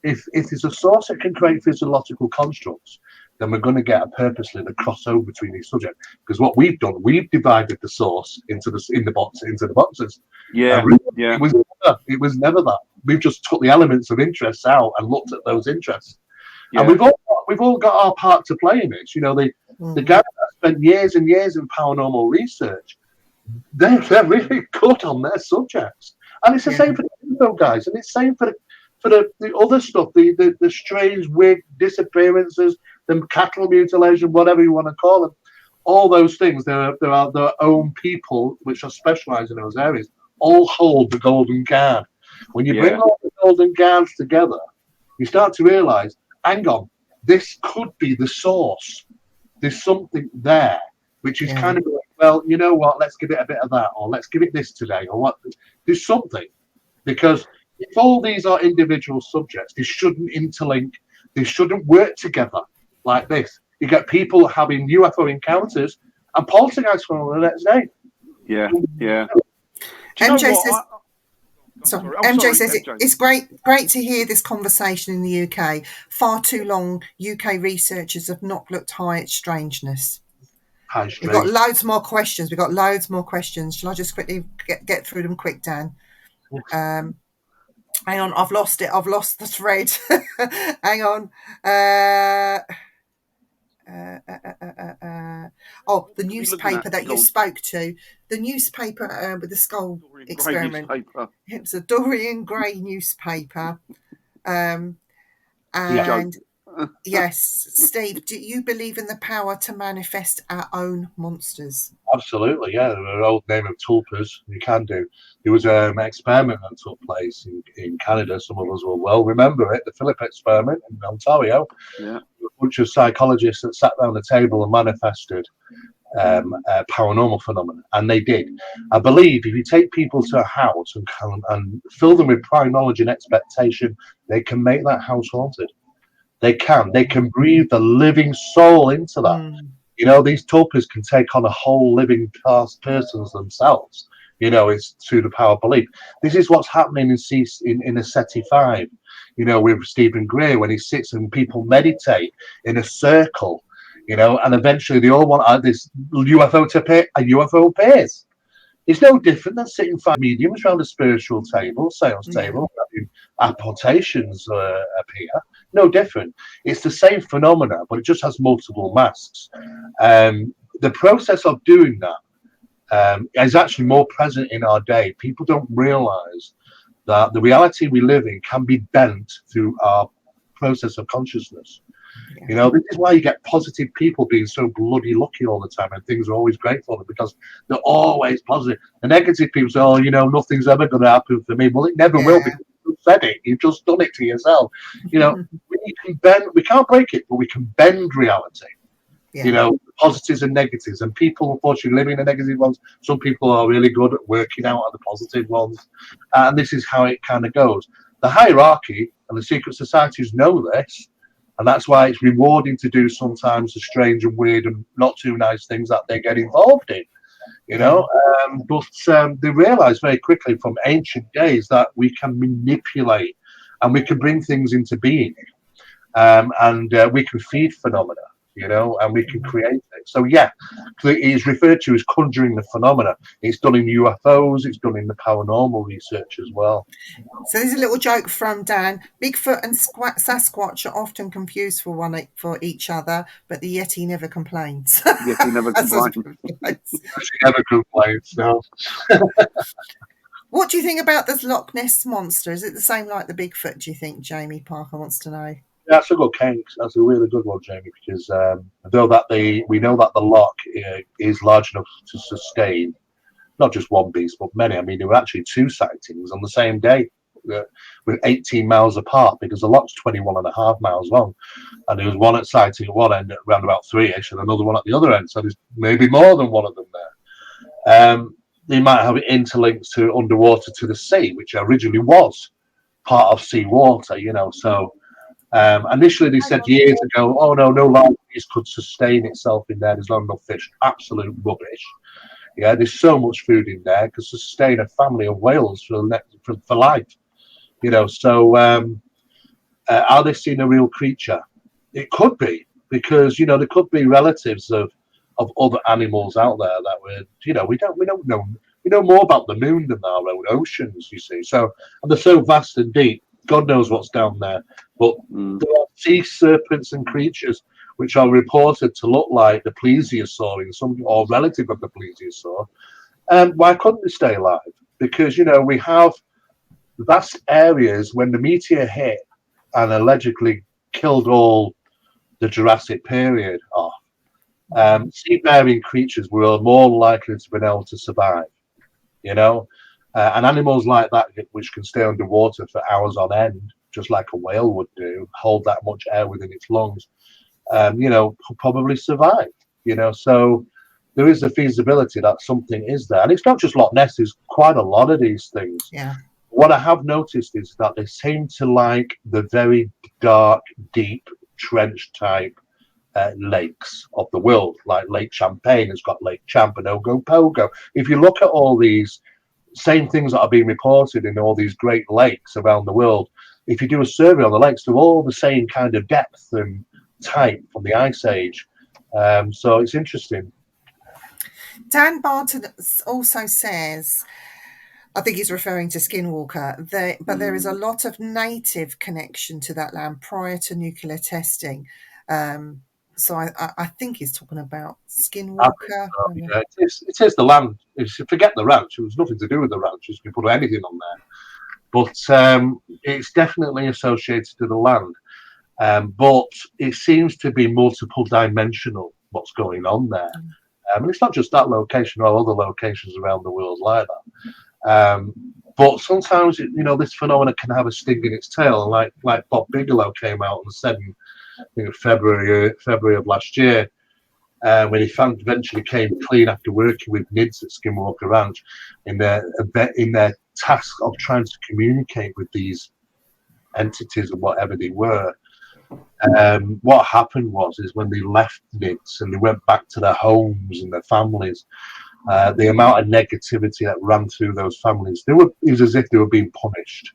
If it's a source that can create physiological constructs, then we're going to get purposely the crossover between these subjects. Because what we've done, we've divided the source into the boxes. Yeah. Really, Yeah. it was never that. We've just took the elements of interest out and looked at those interests. Yeah. And we've all got our part to play in this. You know, the guys that spent years and years in paranormal research, they're really good on their subjects. And it's the same for the info guys, and it's the same for the other stuff, the strange, weird disappearances, the cattle mutilation, whatever you want to call them. All those things, there are their own people which are specialised in those areas, all hold the golden guard. When you bring all the golden guards together, you start to realise, hang on, this could be the source. There's something there, which is kind of like, well, you know what, let's give it a bit of that, or let's give it this today, or what. There's something. Because if all these are individual subjects, they shouldn't interlink, they shouldn't work together like this. You get people having UFO encounters and poltergeists on the next day. Yeah. MJ says it's great to hear this conversation in the UK. Far too long, UK researchers have not looked high at strangeness. We've got loads more questions. Shall I just quickly get through them quick, Dan? Hang on, I've lost it. I've lost the thread. Hang on. The newspaper that you spoke to. The newspaper with the skull experiment. It was a Dorian Gray newspaper. Yes, Steve, do you believe in the power to manifest our own monsters? Absolutely, yeah. An old name of tulpas, you can do. There was an experiment that took place in Canada. Some of us will well remember it, the Philip experiment in Ontario. Yeah. A bunch of psychologists that sat around the table and manifested paranormal phenomena, and they did. I believe if you take people to a house and fill them with prior knowledge and expectation, they can make that house haunted. They can breathe the living soul into that. You know, these tulpas can take on a whole living persons themselves. You know, it's through the power of belief. This is what's happening in a SETI 5, you know, with Stephen Gray, when he sits and people meditate in a circle, you know, and eventually they all want this UFO to appear, a UFO appears. It's no different than sitting 5 mediums around a spiritual table, seance table, having apportations appear. No different. It's the same phenomena, but it just has multiple masks. The process of doing that is actually more present in our day. People don't realize that the reality we live in can be bent through our process of consciousness. You know, this is why you get positive people being so bloody lucky all the time, and things are always great for them because they're always positive. The negative people say, "Oh, you know, nothing's ever going to happen for me." Well, it never will, because you've said it. You've just done it to yourself. You know, we can't break it, but we can bend reality. You know, positives and negatives, and people unfortunately living the negative ones. Some people are really good at working out the positive ones, and this is how it kind of goes. The hierarchy and the secret societies know this. And that's why it's rewarding to do sometimes the strange and weird and not too nice things that they get involved in, you know. But they realize very quickly from ancient days that we can manipulate and we can bring things into being, and we can feed phenomena, you know, and we can create it. So yeah, it is referred to as conjuring the phenomena. It's done in UFOs, it's done in the paranormal research as well. So there's a little joke from Dan. Bigfoot and Sasquatch are often confused for each other, but the Yeti never complains. Yeti never complains. She never complains, no. What do you think about this Loch Ness monster? Is it the same like the Bigfoot, do you think? Jamie Parker wants to know. That's a good case. That's a really good one, Jamie, because though that we know that the loch is large enough to sustain not just one beast, but many. I mean, there were actually 2 sightings on the same day, with 18 miles apart, because the loch's 21.5 miles long, and there was one sighting at one end at around about 3-ish, and another one at the other end. So there's maybe more than one of them there. they might have interlinks to underwater to the sea, which originally was part of seawater, So initially they said years ago, oh no large fish could sustain itself in there. There's not enough fish. Absolute rubbish. Yeah, there's so much food in there to sustain a family of whales for life. So are they seeing a real creature? It could be, because there could be relatives of other animals out there that we don't know. We know more about the moon than our own oceans, you see. So, and they're so vast and deep. God knows what's down there. But there are sea serpents and creatures which are reported to look like the plesiosaur or relative of the plesiosaur. Why couldn't they stay alive? Because we have vast areas when the meteor hit and allegedly killed all the Jurassic period off. Sea-bearing creatures were more likely to be able to survive, and animals like that, which can stay underwater for hours on end, just like a whale would do, hold that much air within its lungs, could probably survive, So there is a feasibility that something is there. And it's not just Loch Ness, there's quite a lot of these things. Yeah. What I have noticed is that they seem to like the very dark, deep, trench type lakes of the world, like Lake Champlain has got Lake Champ and Ogopogo. If you look at all these same things that are being reported in all these great lakes around the world, if you do a survey on the lakes, they're all the same kind of depth and type from the Ice Age. So it's interesting. Dan Barton also says, I think he's referring to Skinwalker, but there is a lot of native connection to that land prior to nuclear testing. So I think he's talking about Skinwalker. Yeah, it is the land. If you forget the ranch, it was nothing to do with the ranch. You can put anything on there. But it's definitely associated to the land. But it seems to be multiple dimensional what's going on there. And it's not just that location, or other locations around the world like that. But sometimes, this phenomenon can have a sting in its tail. Like Bob Bigelow came out and said in February of last year, when he eventually came clean after working with NIDS at Skinwalker Ranch in their task of trying to communicate with these entities or whatever they were. What happened is when they left NIDS and they went back to their homes and their families, the amount of negativity that ran through those families, it was as if they were being punished.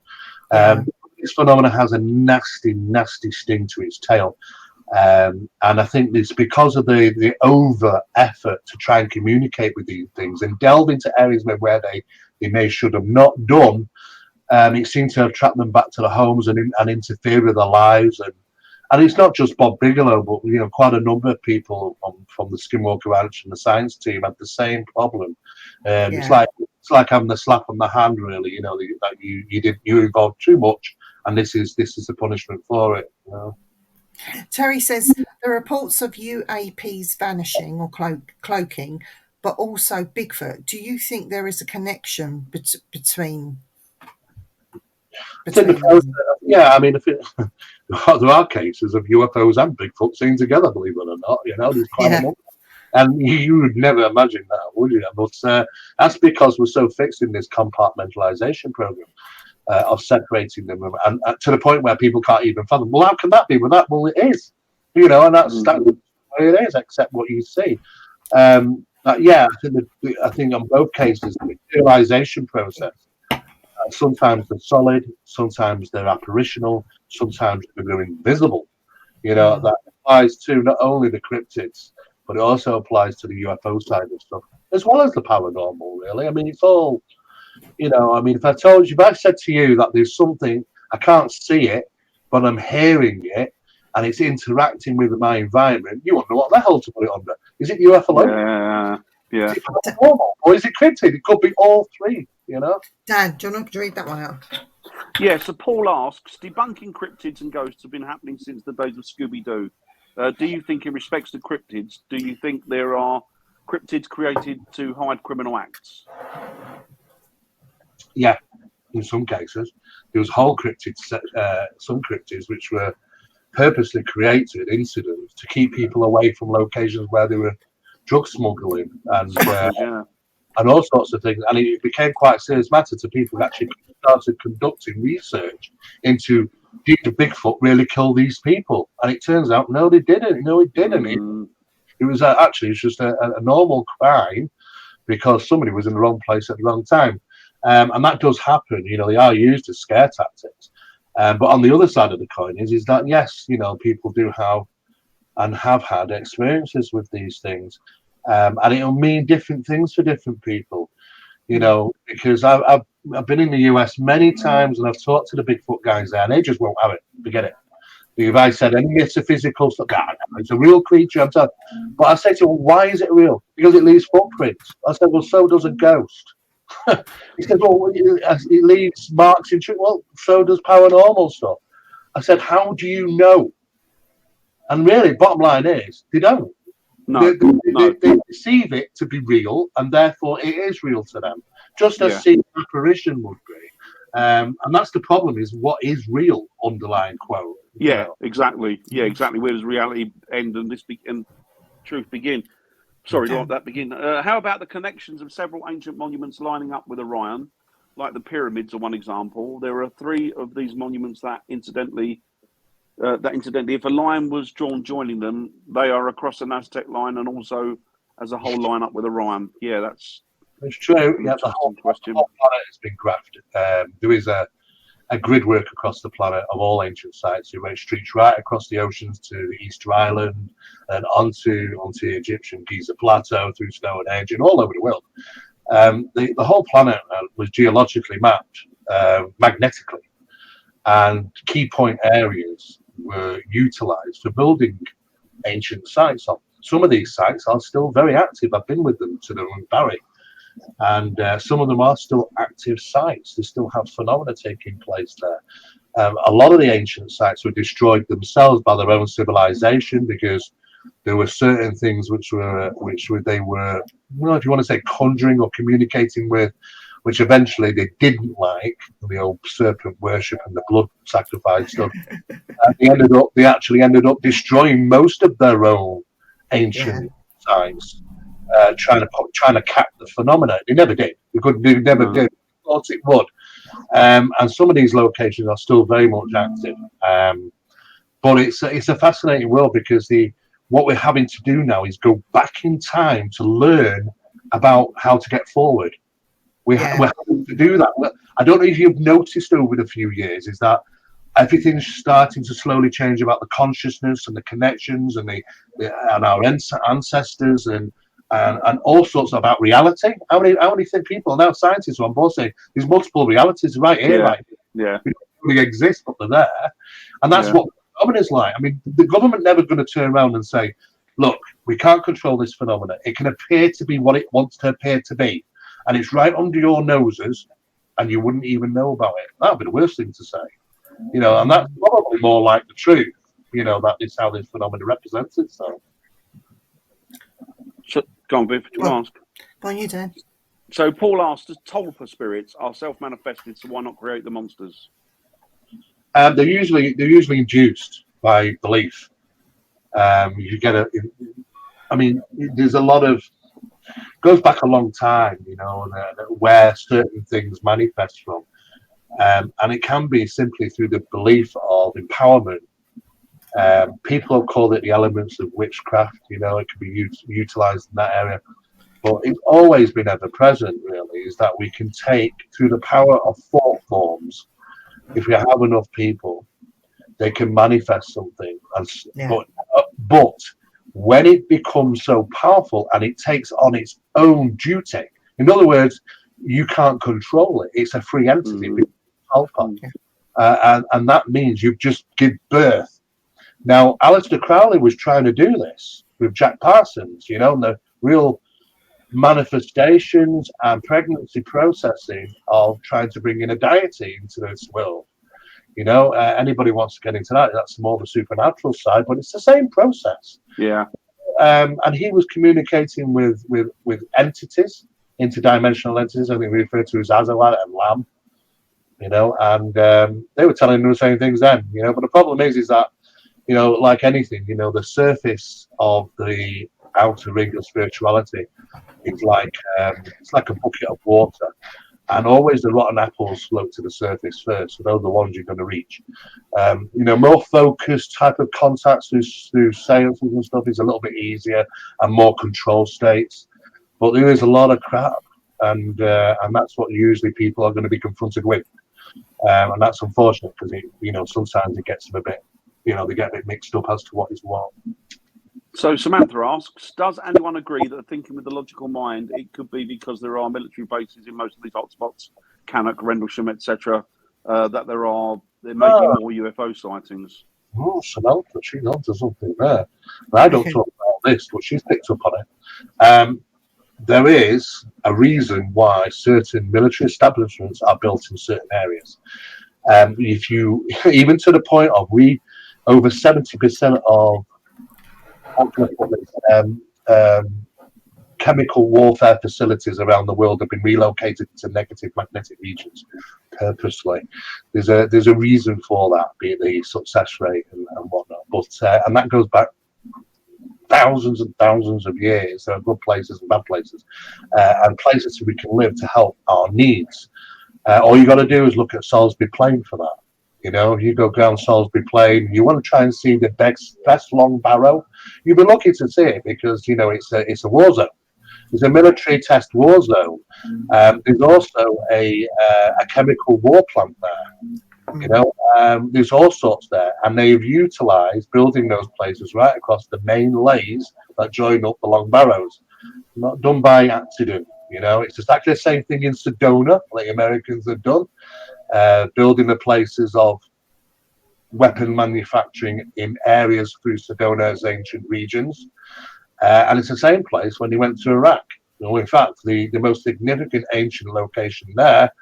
This phenomenon has a nasty, nasty sting to its tail. And I think it's because of the over effort to try and communicate with these things and delve into areas where they should have not done. It seems to have trapped them back to the homes and interfere with their lives. And it's not just Bob Bigelow, but quite a number of people from the Skinwalker Ranch and the science team had the same problem. It's like having the slap on the hand, really. That you involved too much, and this is the punishment for it. Terry says the reports of UAPs vanishing or cloaking, but also Bigfoot. Do you think there is a connection between? Yeah, I mean, there are cases of UFOs and Bigfoot seen together, believe it or not. There's quite a number. And you would never imagine that, would you? But that's because we're so fixed in this compartmentalization program of separating them, and to the point where people can't even fathom. Well, how can that be? Well, it is, and that's the way it is. Accept what you see. I think on both cases, the materialization process. Sometimes they're solid, sometimes they're apparitional, sometimes they're invisible. That applies to not only the cryptids, but it also applies to the UFO side of stuff, as well as the paranormal, really. I mean, it's all, if I said to you that there's something, I can't see it, but I'm hearing it, and it's interacting with my environment, you wonder what the hell to put it under. Is it UFO? Yeah. Is it paranormal, or is it cryptid? It could be all three. Dan, do you want to read that one out? Yeah, so Paul asks, debunking cryptids and ghosts have been happening since the days of Scooby-Doo. Do you think, in respects to cryptids, do you think there are cryptids created to hide criminal acts? Yeah, in some cases. There was whole cryptids, some cryptids which were purposely created incidents to keep people away from locations where they were drug smuggling and and all sorts of things. And it became quite a serious matter to people who actually started conducting research into, did the Bigfoot really kill these people? And it turns out, no, they didn't. No, it didn't. It was actually, it's just a normal crime because somebody was in the wrong place at the wrong time. And that does happen. You know, they are used as scare tactics. But on the other side of the coin is that, yes, you know, people do have and have had experiences with these things. And it'll mean different things for different people, you know, because I've been in the US many times and I've talked to the Bigfoot guys there and they just won't have it. Forget it. If I said any metaphysical stuff, it's a real creature. But I say to them, why is it real? Because it leaves footprints. I said, well, so does a ghost. He said, well, it leaves marks in truth. Well, so does paranormal stuff. I said, how do you know? And really, bottom line is, they don't. No, they perceive it to be real, and therefore it is real to them, just as seeing an apparition would be. And that's the problem: is what is real? Underlying quote. Yeah, exactly. Yeah, exactly. Where does reality end and truth begin? Sorry, let that begin. How about the connections of several ancient monuments lining up with Orion, like the pyramids are one example. There are 3 of these monuments that incidentally, if a line was drawn joining them, they are across the Aztec line and also as a whole line up with Orion. Yeah, that's true. Yeah, the whole planet has been graphed. There is a grid work across the planet of all ancient sites. It streaks right across the oceans to the Easter Island and onto the Egyptian Giza Plateau through Stonehenge and all over the world. The whole planet was geologically mapped magnetically, and key point areas were utilized for building ancient sites on. Some of these sites are still very active. I've been with them to the Barry. And some of them are still active sites. They still have phenomena taking place there. A lot of the ancient sites were destroyed themselves by their own civilization because there were certain things which they were, well, if you want to say, conjuring or communicating with, which eventually they didn't like, the old serpent worship and the blood sacrifice stuff. They actually ended up destroying most of their own ancient sites. Trying to cap the phenomena. They never did. They never did. Thought it would. And some of these locations are still very much active. But it's a fascinating world because what we're having to do now is go back in time to learn about how to get forward. We're having to do that. I don't know if you've noticed over the few years is that everything's starting to slowly change about the consciousness and the connections and our ancestors and all sorts about reality. How many people now, scientists are on board saying there's multiple realities right here, right here. They don't really exist, but they're there. And that's what the phenomenon is like. I mean, the government never going to turn around and say, look, we can't control this phenomenon. It can appear to be what it wants to appear to be. And it's right under your noses, and you wouldn't even know about it. That would be the worst thing to say. You know, and that's probably more like the truth, you know, that is how this phenomenon represents itself. So, go on, Viv, do you ask? Go on, you, Dan. So Paul asked, does Tolpa spirits are self-manifested, so why not create the monsters? They're usually induced by belief. You get there's a lot of, goes back a long time, you know, where certain things manifest from. And it can be simply through the belief of empowerment. People have called it the elements of witchcraft, you know, it can be utilized in that area. But it's always been ever present, really, is that we can take, through the power of thought forms, if we have enough people, they can manifest something. But when it becomes so powerful and it takes on its own duty, in other words, you can't control it. It's a free entity. And that means you've just give birth. Now, Aleister Crowley was trying to do this with Jack Parsons, you know, and the real manifestations and pregnancy processing of trying to bring in a deity into this world. You know, anybody wants to get into that, that's more the supernatural side, but it's the same process. Yeah. And he was communicating with entities, interdimensional entities, I think we refer to as Azalat and Lam, you know, and they were telling him the same things then, you know, but the problem is that, you know, like anything, you know, the surface of the outer ring of spirituality is like it's like a bucket of water, and always the rotten apples float to the surface first. So those are the ones you're going to reach. More focused type of contacts through seances and stuff is a little bit easier and more control states. But there is a lot of crap, and that's what usually people are going to be confronted with, and that's unfortunate because sometimes it gets them a bit, they get a bit mixed up as to what is what. So Samantha asks, does anyone agree that thinking with the logical mind, it could be because there are military bases in most of these hotspots, Cannock, Rendlesham, etc., that there may be more UFO sightings? Oh, Samantha, she's onto something there. I don't talk about this, but she's picked up on it. There is a reason why certain military establishments are built in certain areas. If you, even to the point of over 70% of chemical warfare facilities around the world have been relocated to negative magnetic regions purposely. There's a reason for that, be it the success rate and whatnot. But and that goes back thousands and thousands of years. There are good places and bad places, and places we can live to help our needs. All you got to do is look at Salisbury Plain for that. You go down Salisbury Plain, you want to try and see the best long barrow, you'll be lucky to see it because it's a war zone. It's a military test war zone. There's also a chemical war plant there. There's all sorts there, and they've utilised building those places right across the main lays that join up the long barrows. Not done by accident. It's exactly the same thing in Sedona, like the Americans have done. Building the places of weapon manufacturing in areas through Sedona's ancient regions. And it's the same place when they went to Iraq. In fact, the most significant ancient location there,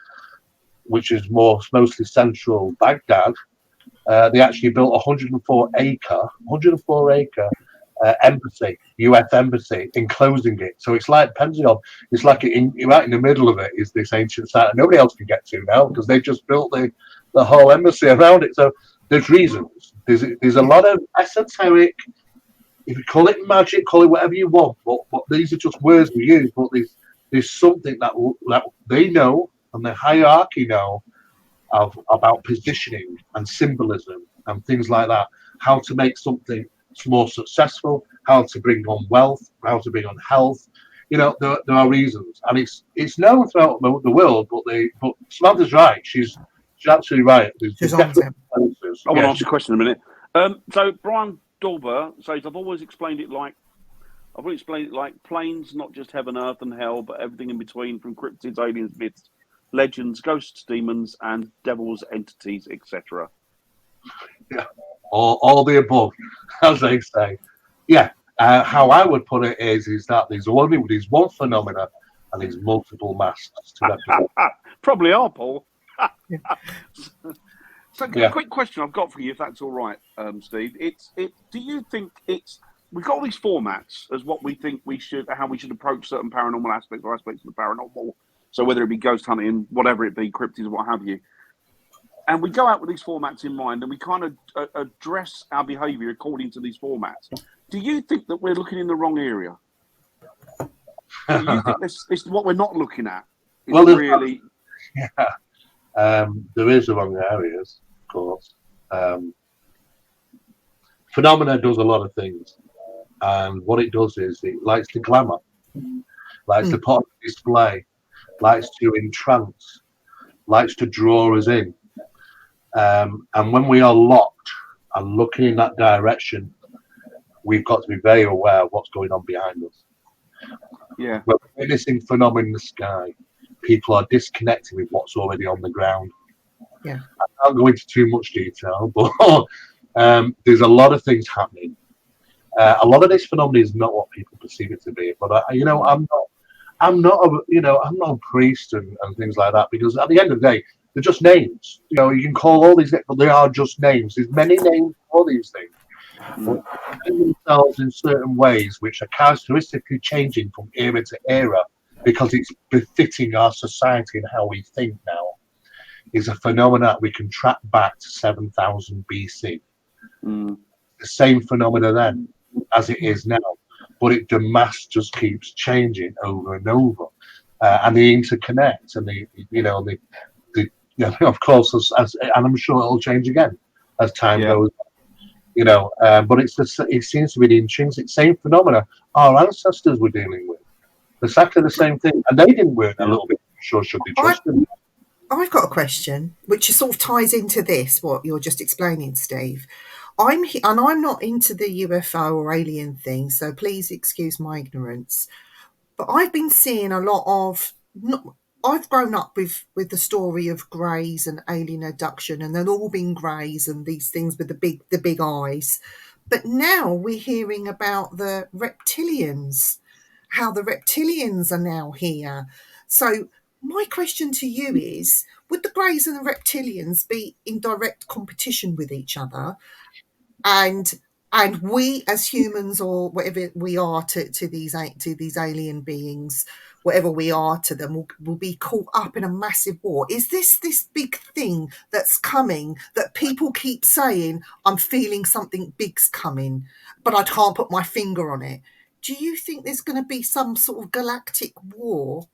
which is mostly central Baghdad, they actually built a 104 acre embassy, US embassy, enclosing it. So it's like Pentagon. It's like right in the middle of it is this ancient site that nobody else can get to now because they just built the whole embassy around it. So there's reasons. There's a lot of esoteric. If you call it magic, call it whatever you want, but these are just words we use. But there's something that they know and the hierarchy know about positioning and symbolism and things like that. How to make something more successful, how to bring on wealth, how to bring on health. There are reasons, and it's known throughout the world. But Samantha's right. She's absolutely right. There's definitely places. I want to ask you a question in a minute. So Brian Dorber says, I've always explained it like planes, not just heaven, earth, and hell, but everything in between, from cryptids, aliens, myths, legends, ghosts, demons, and devils, entities, etc. Yeah, all the above, as they say. Yeah, how I would put it is that there's one phenomena and there's multiple masks to represent. Probably are, Paul. So, a quick question I've got for you, if that's all right, Steve. Do you think we've got all these formats as what we think how we should approach certain paranormal aspects or aspects of the paranormal. So whether it be ghost hunting, whatever it be, cryptids, what have you. And we go out with these formats in mind and we kind of address our behaviour according to these formats. Do you think that we're looking in the wrong area? Do you think this what we're not looking at? Really? There is the wrong areas, of course. Phenomena does a lot of things. And what it does is it likes to glamour, likes to put on display, likes to entrance, likes to draw us in. And when we are locked and looking in that direction, we've got to be very aware of what's going on behind us. Yeah. We're witnessing phenomena in the sky. People are disconnected with what's already on the ground. Yeah. I can't go into too much detail, but there's a lot of things happening. A lot of this phenomenon is not what people perceive it to be. But I'm not a priest and things like that, because at the end of the day, they're just names. You can call all these, but they are just names. There's many names for these things. But they themselves in certain ways, which are characteristically changing from era to era, because it's befitting our society and how we think now, is a phenomena that we can track back to 7000 BC. The same phenomena then as it is now. but the mass just keeps changing over and over, and they interconnect, and of course, and I'm sure it'll change again as time goes. But it seems to be the intrinsic same phenomena our ancestors were dealing with. Exactly the same thing, and they didn't work a little bit sure should they trust them. I've got a question which sort of ties into this, what you're just explaining, Steve. I'm not into the UFO or alien thing, so please excuse my ignorance. But I've been seeing a lot of. I've grown up with the story of greys and alien abduction, and they've all been greys and these things with the big eyes. But now we're hearing about the reptilians, how the reptilians are now here. So my question to you is, would the greys and the reptilians be in direct competition with each other? And we as humans, or whatever we are to these alien beings, whatever we are to them, will be caught up in a massive war. Is this big thing that's coming that people keep saying, I'm feeling something big's coming, but I can't put my finger on it? Do you think there's going to be some sort of galactic war?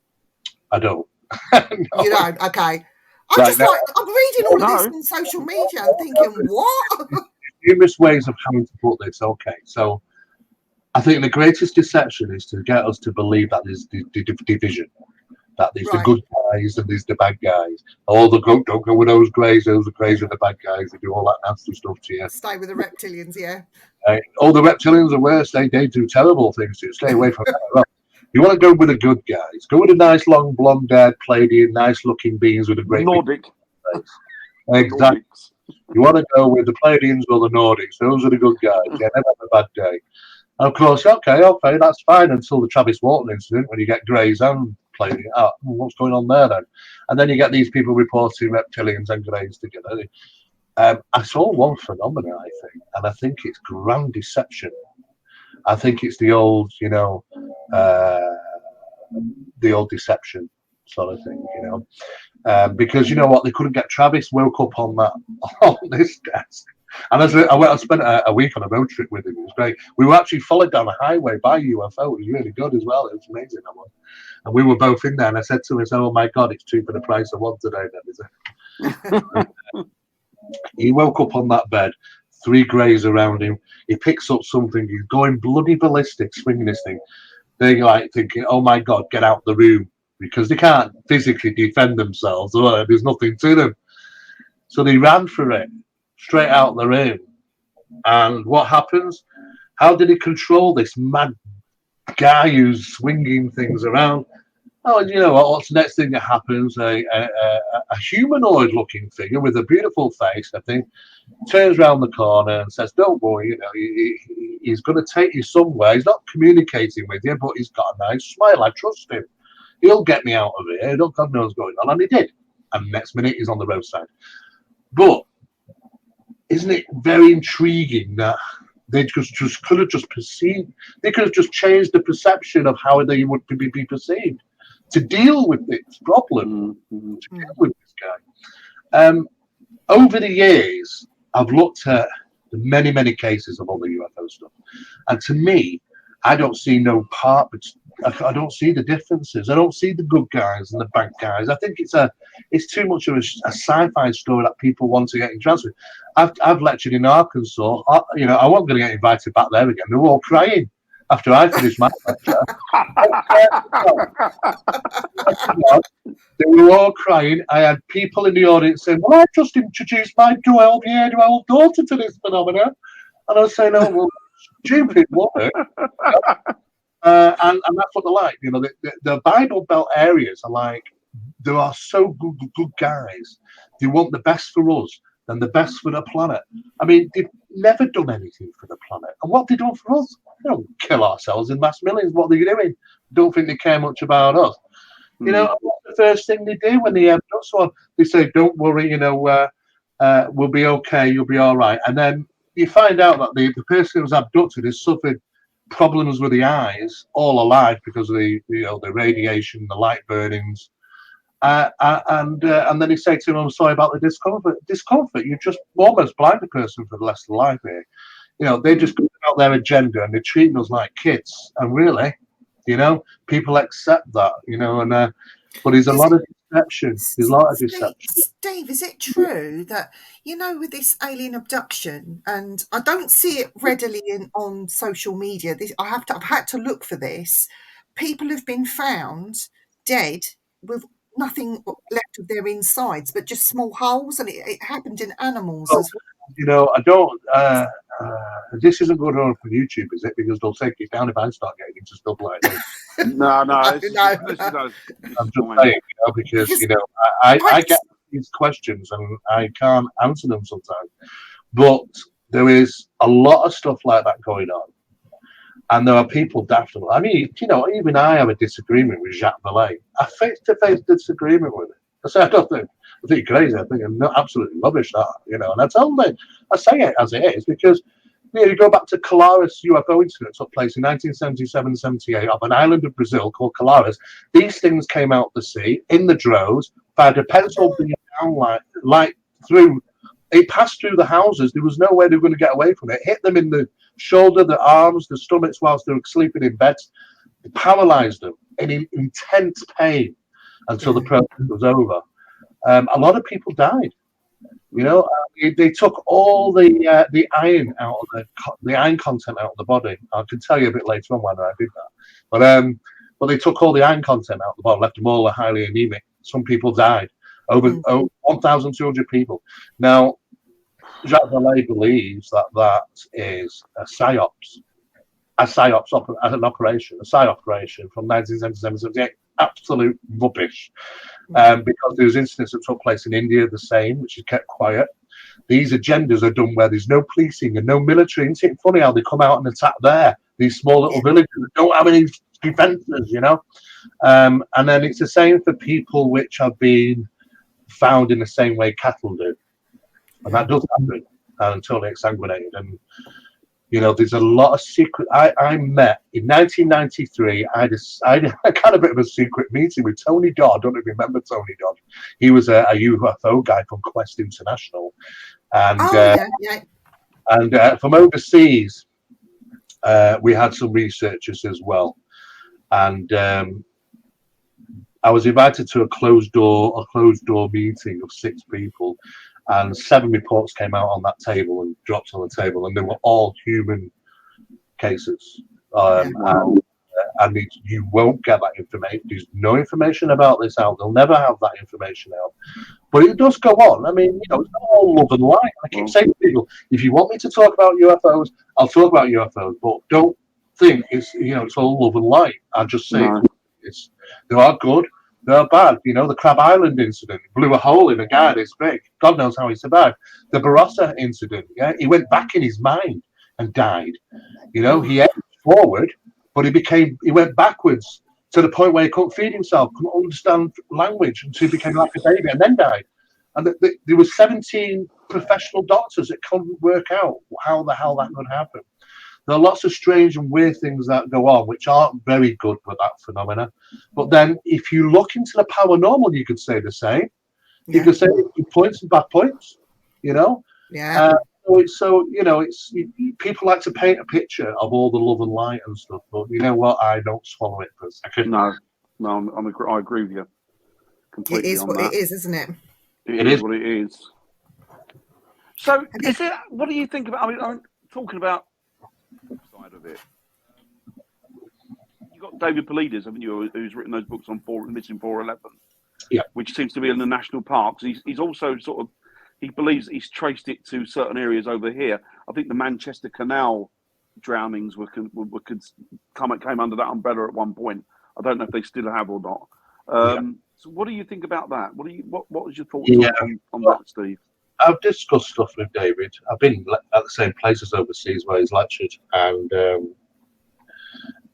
I don't. No. You don't? Okay. I'm reading all of this on social media and thinking, what? Numerous ways of having to put this. Okay, so I think the greatest deception is to get us to believe that there's the division, that there's the good guys and there's the bad guys. Don't go with those greys. Those are greys with the bad guys. They do all that nasty stuff to you. Stay with the reptilians, yeah. All the reptilians are worse. They do terrible things to you. Stay away from that. You want to go with the good guys. Go with the nice, long, blonde-haired, Pleiadian, nice-looking beings with a great Nordic. Exactly. You want to go with the Pleiadians or the Nordics. Those are the good guys. They never have a bad day. And of course, okay, that's fine until the Travis Walton incident when you get greys and Pleiadians. What's going on there then? And then you get these people reporting reptilians and greys together. I saw one phenomenon, I think, and I think it's grand deception. I think it's the old deception sort of thing, because you know what, they couldn't get Travis woke up on this desk, and I spent a week on a road trip with him. It was great. We were actually followed down a highway by UFO. It was really good as well. It was amazing, that one. And we were both in there, and I said to him, "Oh my God, it's 2 for the price of 1 today." Then is it? He woke up on that bed, 3 greys around him. He picks up something. He's going bloody ballistic, swinging this thing. They're like thinking, "Oh my God, get out the room," because they can't physically defend themselves. Or there's nothing to them. So they ran for it, straight out the room. And what happens? How did he control this mad guy who's swinging things around? Oh, and you know what's the next thing that happens? A humanoid-looking figure with a beautiful face, I think, turns around the corner and says, "Don't worry, he's going to take you somewhere. He's not communicating with you, but he's got a nice smile. I trust him. He'll get me out of here. God knows what's going on." And he did. And next minute, he's on the roadside. But isn't it very intriguing that they just could have just perceived? They could have just changed the perception of how they would be perceived to deal with this problem, to deal with this guy. Over the years, I've looked at many, many cases of all the UFO stuff, and to me, I don't see no part. I don't see the differences. I don't see the good guys and the bad guys. I think it's too much of a sci-fi story that people want to get interested with. I've lectured in Arkansas. I wasn't going to get invited back there again. They were all crying after I finished my lecture. They were all crying. I had people in the audience saying, "Well, I just introduced my 12-year-old daughter to this phenomenon." And I was saying, "Oh, well, stupid woman." And that's what they're like. The Bible Belt areas are like, there are so good guys. They want the best for us and the best for the planet. I mean, they've never done anything for the planet. And what they do for us? They don't kill ourselves in mass millions. What are they doing? Don't think they care much about us. What's the first thing they do when they abduct someone? They say, "Don't worry, we'll be okay, you'll be all right." And then you find out that the person who was abducted has suffered problems with the eyes all alive because of the radiation, the light burnings. And then he said to him, "I'm sorry about the discomfort. Discomfort, you just almost blind the person for the rest of life here." They just come about their agenda and they're treating us like kids. And really, people accept that, and but there's a Is lot it, of deception. There's a lot of Steve, deception. Steve, is it true that, with this alien abduction, and I don't see it readily on social media, I've had to look for this. People have been found dead with nothing left of their insides, but just small holes, and it happened in animals as well. I don't. This isn't good on for YouTube, is it? Because they'll take it down if I start getting into stuff like this. No, No. this is I'm just fine. saying, because I get these questions and I can't answer them sometimes. But there is a lot of stuff like that going on, and there are people daft. I mean, even I have a disagreement with Jacques Vallée. A face-to-face disagreement with him. I say, I think you're crazy. I think I'm absolutely rubbish that, and I tell them, I say it as it is, because you go back to Colares UFO incident took place in 1977-78 off an island of Brazil called Colares. These things came out the sea in the droves, fired a pencil beam down light through. It passed through the houses. There was no way they were going to get away from it. Hit them in the shoulder, the arms, the stomachs whilst they were sleeping in beds. It paralyzed them in intense pain until the process was over. A lot of people died. They took all the iron out of the iron content out of the body. I can tell you a bit later on why I did that. But they took all the iron content out of the body, left them all highly anemic. Some people died. Over 1,200 people. Now, Jacques Vallée believes that is a psyops, an operation from 1977-78. Absolute rubbish. Because there was incidents that took place in India, the same, which is kept quiet. These agendas are done where there's no policing and no military. Isn't it funny how they come out and attack there? These small little villages that don't have any defences, And then it's the same for people which have been found in the same way cattle do. And that does happen until they're exsanguinated. And, there's a lot of secret. I met in 1993. I had a bit of a secret meeting with Tony Dodd. I don't know if you remember Tony Dodd. He was a UFO guy from Quest International, and and from overseas, we had some researchers as well. And I was invited to a closed door meeting of 6 people. And 7 reports came out on that table and dropped on the table, and they were all human cases. And you won't get that information. There's no information about this out. They'll never have that information out. But it does go on. I mean, it's not all love and light. I keep saying to people, if you want me to talk about UFOs, I'll talk about UFOs. But don't think it's all love and light. I just say they are good. They're bad. The Crab Island incident blew a hole in a guy this big. God knows how he survived. The Barossa incident, he went back in his mind and died. He edged forward, but he went backwards to the point where he couldn't feed himself, couldn't understand language, until he became like a baby and then died. And there were 17 professional doctors that couldn't work out how the hell that could happen. There are lots of strange and weird things that go on, which aren't very good with that phenomena. But then, if you look into the paranormal, you could say the same. You could say good points and bad points. Yeah. So people like to paint a picture of all the love and light and stuff, but you know what? I don't swallow it for a second. No, I agree with you completely. It is what it is, isn't it? It is what it is. So, what do you think about? I mean, I'm talking about side of it. You got David Paulides, haven't you, who's written those books on missing 411? Yeah, which seems to be in the national parks. He's also he believes he's traced it to certain areas over here. I think the Manchester Canal drownings came under that umbrella at one point. I don't know if they still have or not. So what do you think about that? What was your thoughts on that, Steve? I've discussed stuff with David. I've been at the same places overseas where he's lectured, and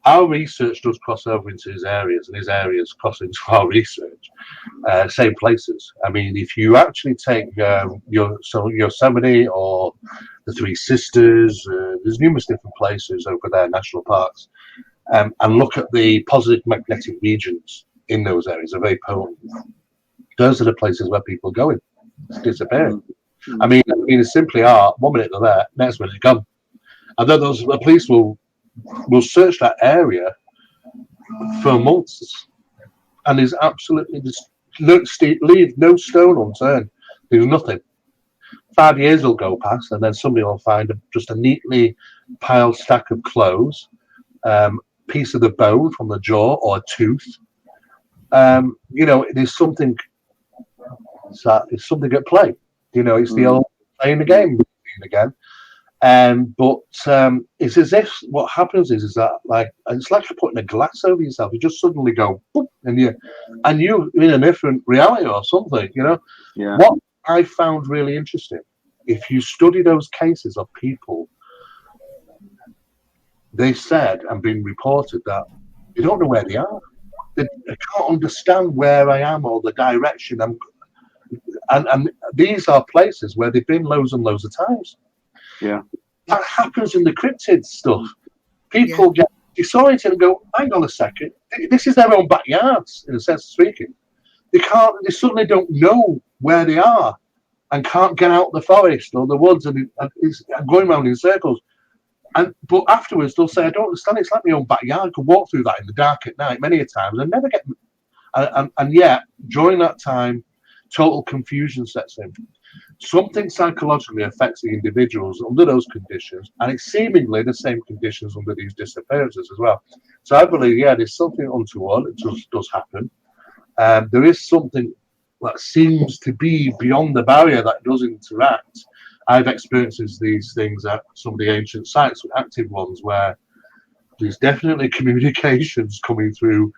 our research does cross over into his areas, and his areas cross into our research. Same places. I mean, if you actually take Yosemite or the Three Sisters, there's numerous different places over there, national parks, and look at the positive magnetic regions in those areas, are very potent. Those are the places where people go in. It's disappearing. I mean, it's simply 1 minute they're there, next minute they're gone. And then the police will search that area for months, and there's absolutely leave no stone unturned. There's nothing. 5 years will go past, and then somebody will find just a neatly piled stack of clothes, piece of the bone from the jaw or a tooth. There's something. It's something at play. It's the old playing the game again. But it's as if what happens is that it's like you're putting a glass over yourself. You just suddenly go boop, and you're in a different reality or something. Yeah. What I found really interesting, if you study those cases of people, they said and been reported that they don't know where they are. They can't understand where I am or the direction I'm. And these are places where they've been loads and loads of times. Yeah. That happens in the cryptid stuff. People get disoriented and go, hang on a second, this is their own backyards, in a sense of speaking. They suddenly don't know where they are and can't get out the forest or the woods and going around in circles. But afterwards they'll say, I don't understand, it's like my own backyard. I could walk through that in the dark at night many a times and never get and yet during that time total confusion sets in. Something psychologically affects the individuals under those conditions, and it's seemingly the same conditions under these disappearances as well. So I believe, there's something untoward. It does happen. There is something that seems to be beyond the barrier that does interact. I've experienced these things at some of the ancient sites, active ones, where there's definitely communications coming through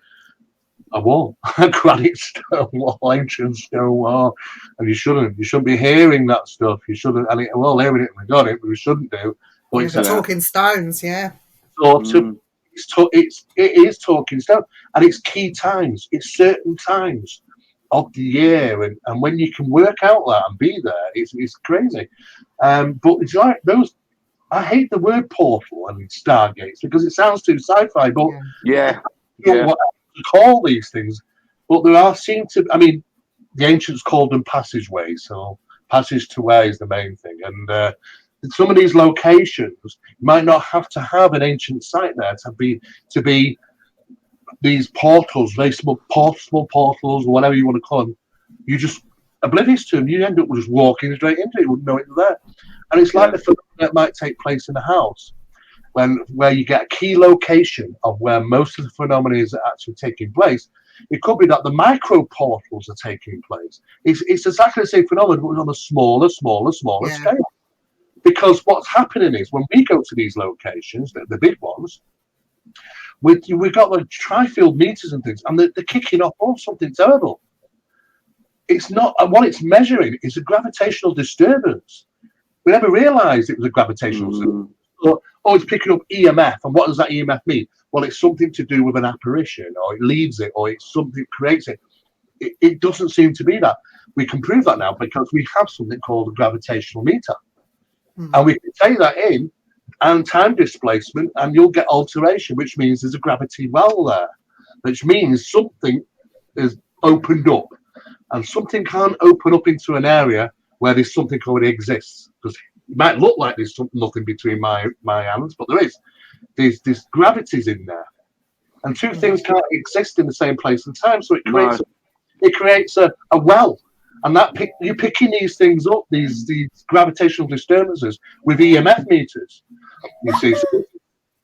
a wall, a granite stone wall, ancient stone wall, and you shouldn't be hearing that stuff. You shouldn't, and we're all hearing it and we got it, but we shouldn't do. But the talking stones, it is talking stone, and it's key times, it's certain times of the year, and when you can work out that and be there, it's crazy. But it's like those. I hate the word portal and stargates because it sounds too sci-fi, but what to call these things, but the ancients called them passageways, so passage to where is the main thing, and some of these locations you might not have to have an ancient site there to be these portals, very small portals, whatever you want to call them. You just oblivious to them, you end up just walking straight into it, you wouldn't know it's there. And it's like the phenomenon that might take place in a house where you get a key location of where most of the phenomena is actually taking place. It could be that the micro portals are taking place. It's exactly the same phenomenon, but on a smaller scale. Because what's happening is when we go to these locations, the big ones, we've got the tri-field meters and things, and they're kicking off something terrible. It's not, and what it's measuring is a gravitational disturbance. We never realised it was a gravitational disturbance. Or it's picking up EMF, and what does that EMF mean? Well, it's something to do with an apparition, or it leads it, or it's something creates it. It doesn't seem to be that. We can prove that now because we have something called a gravitational meter, and we can take that in and time displacement, and you'll get alteration, which means there's a gravity well there, which means something is opened up, and something can't open up into an area where there's something already exists, because it might look like there's nothing between my hands, but there is. There's gravities in there, and two things can't exist in the same place and time. So it creates a well, and that you're picking these things up, these gravitational disturbances with EMF meters. You see, so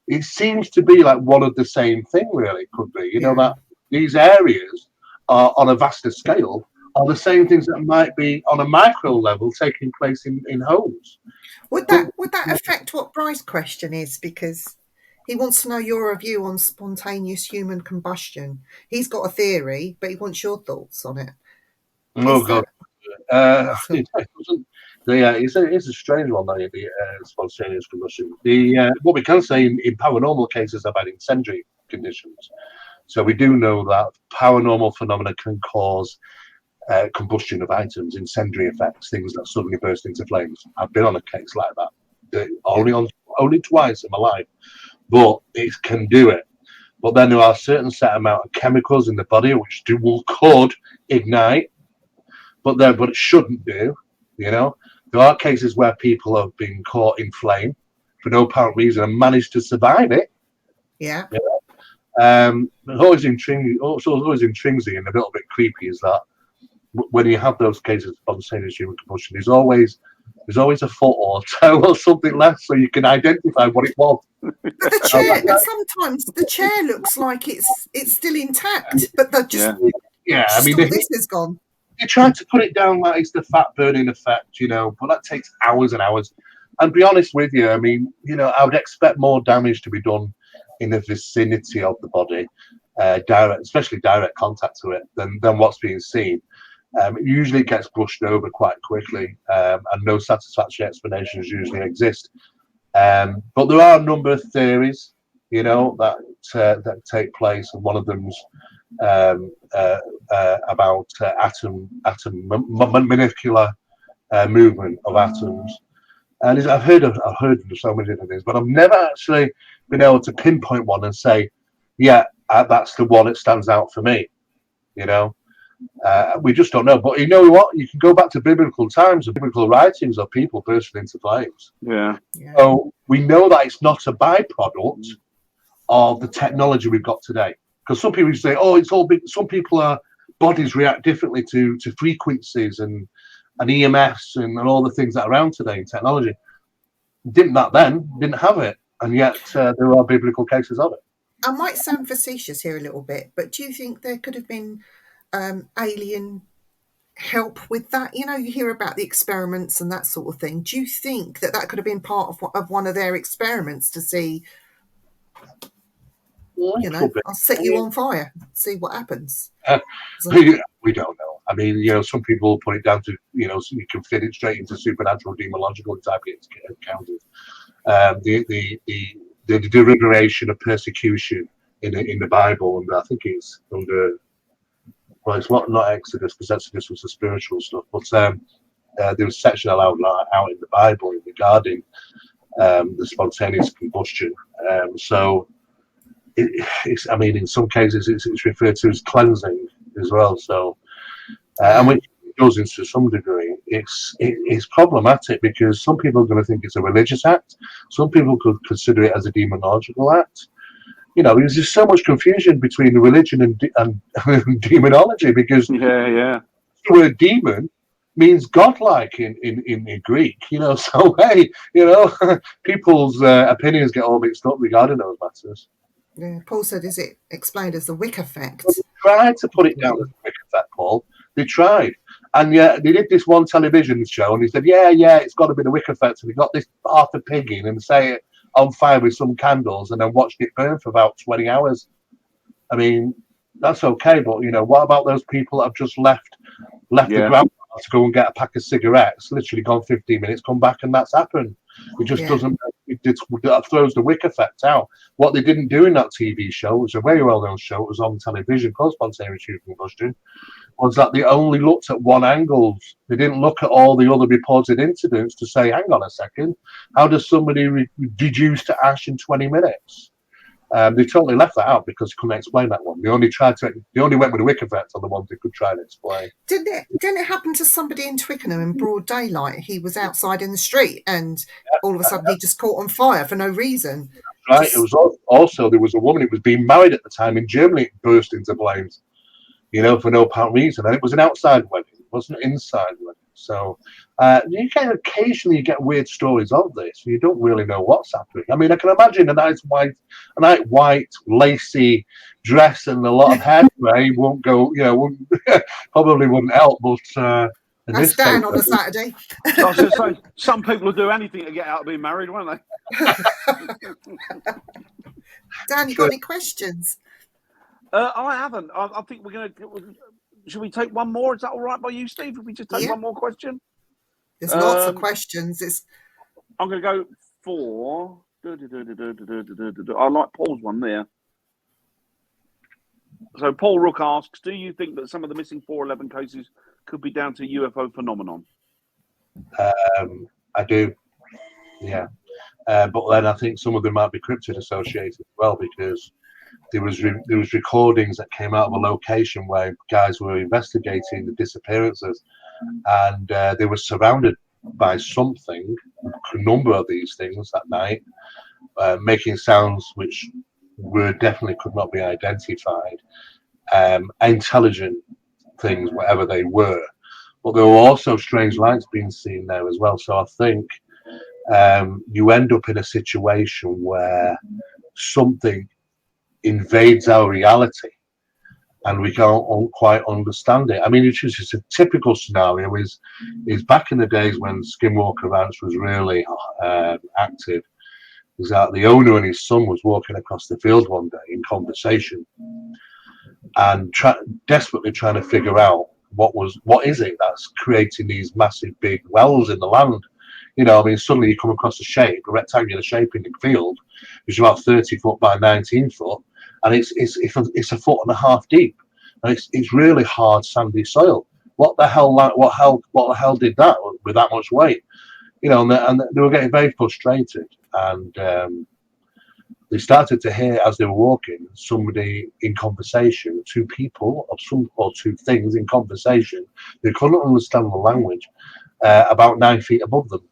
it seems to be like one of the same thing. Really, it could be. That these areas are on a vaster scale. Are the same things that might be on a micro level taking place in homes. Would that affect what Bryce's question is? Because he wants to know your view on spontaneous human combustion. He's got a theory, but he wants your thoughts on it. Oh God, it's a strange one. The spontaneous combustion. What we can say in paranormal cases about incendiary conditions. So we do know that paranormal phenomena can cause combustion of items, incendiary effects, things that suddenly burst into flames. I've been on a case like that, only twice in my life, but it can do it. But then there are a certain set amount of chemicals in the body which could ignite, but it shouldn't do. There are cases where people have been caught in flame, for no apparent reason and managed to survive it. Yeah. It's always intriguing. Also, always intriguing and a little bit creepy is that when you have those cases of spontaneous human combustion, there's always a foot or toe or something left, so you can identify what it was. But the chair, and sometimes the chair looks like it's still intact, but they're just I mean, this is gone. They try to put it down like it's the fat burning effect, but that takes hours and hours. And be honest with you, I mean, I would expect more damage to be done in the vicinity of the body, especially direct contact to it, than what's being seen. Usually it gets brushed over quite quickly, and no satisfactory explanations usually exist. But there are a number of theories, that take place, and one of them's about atom molecular movement of atoms. And I've heard of so many different things, but I've never actually been able to pinpoint one and say, that's the one that stands out for me. We just don't know. But you know what? You can go back to biblical times and biblical writings of people bursting into flames. Yeah. So we know that it's not a byproduct of the technology we've got today. Because some people say, it's all big. Some people bodies react differently to frequencies and EMFs and all the things that are around today in technology. Didn't have it. And yet there are biblical cases of it. I might sound facetious here a little bit, but do you think there could have been alien help with that? You hear about the experiments and that sort of thing. Do you think that could have been part of one of their experiments to see, I'll set you on fire, see what happens? We don't know. I mean, some people put it down to, so you can fit it straight into supernatural, demonological type encounters. The deliberation of persecution in the Bible, and I think it's under, well, it's not Exodus, because Exodus was the spiritual stuff, but there was section allowed out in the Bible regarding the spontaneous combustion. So it's, I mean, in some cases it's referred to as cleansing as well. So, and which goes into some degree, it's problematic because some people are going to think it's a religious act. Some people could consider it as a demonological act. There's just so much confusion between religion and demonology because the word demon means godlike in Greek. So hey, people's opinions get all mixed up regarding those matters. Yeah, Paul said, is it explained as the Wick effect? They tried to put it down as the Wick effect, Paul. They tried. And yeah, they did this one television show and he said, it's got to be the Wick effect. And they got this half a pig in and say it on fire with some candles and then watched it burn for about 20 hours. I mean, that's okay. But, what about those people that have just left the ground to go and get a pack of cigarettes, literally gone 15 minutes, come back and that's happened. It just doesn't, that throws the Wick effect out. What they didn't do in that TV show, which was a very well-known show, it was on television called Spontaneous Human Combustion, was that they only looked at one angle. They didn't look at all the other reported incidents to say, hang on a second, how does somebody reduce to ash in 20 minutes? They totally left that out because they couldn't explain that one. They only went with the Wick effect on the ones they could try and explain. Didn't it happen to somebody in Twickenham in broad daylight? He was outside in the street and all of a sudden he just caught on fire for no reason. Right. It was also, there was a woman who was being married at the time in Germany. It burst into flames, for no apparent reason. And it was an outside wedding. It wasn't an inside wedding. So you can occasionally get weird stories of this. You don't really know what's happening. I mean, I can imagine a nice white, lacy dress and a lot of hairspray won't go, probably wouldn't help. But that's Dan on a Saturday. I was going to say, some people will do anything to get out of being married, won't they? Dan, you got any questions? I haven't. I think we're going to. Should we take one more? Is that all right by you, Steve? If we just take one more question? There's lots of questions. I'm going to go for. I like Paul's one there. So Paul Rook asks, do you think that some of the missing 411 cases could be down to UFO phenomenon? I do. Yeah. But then I think some of them might be cryptid associated as well, because there was recordings that came out of a location where guys were investigating the disappearances, and they were surrounded by something, a number of these things that night, making sounds which were definitely could not be identified, intelligent things, whatever they were. But there were also strange lights being seen there as well. So I think you end up in a situation where something invades our reality and we can't quite understand it. I mean, it's just a typical scenario is back in the days when Skinwalker Ranch was really active, is that the owner and his son was walking across the field one day in conversation and desperately trying to figure out what is it that's creating these massive big wells in the land. You know, I mean, suddenly you come across a rectangular shape in the field, which is about 30 foot by 19 foot, and it's a foot and a half deep, and it's really hard sandy soil. What the hell did that with that much weight? You know, and they were getting very frustrated, and they started to hear as they were walking somebody in conversation, two people or two things in conversation. They couldn't understand the language about 9 feet above them.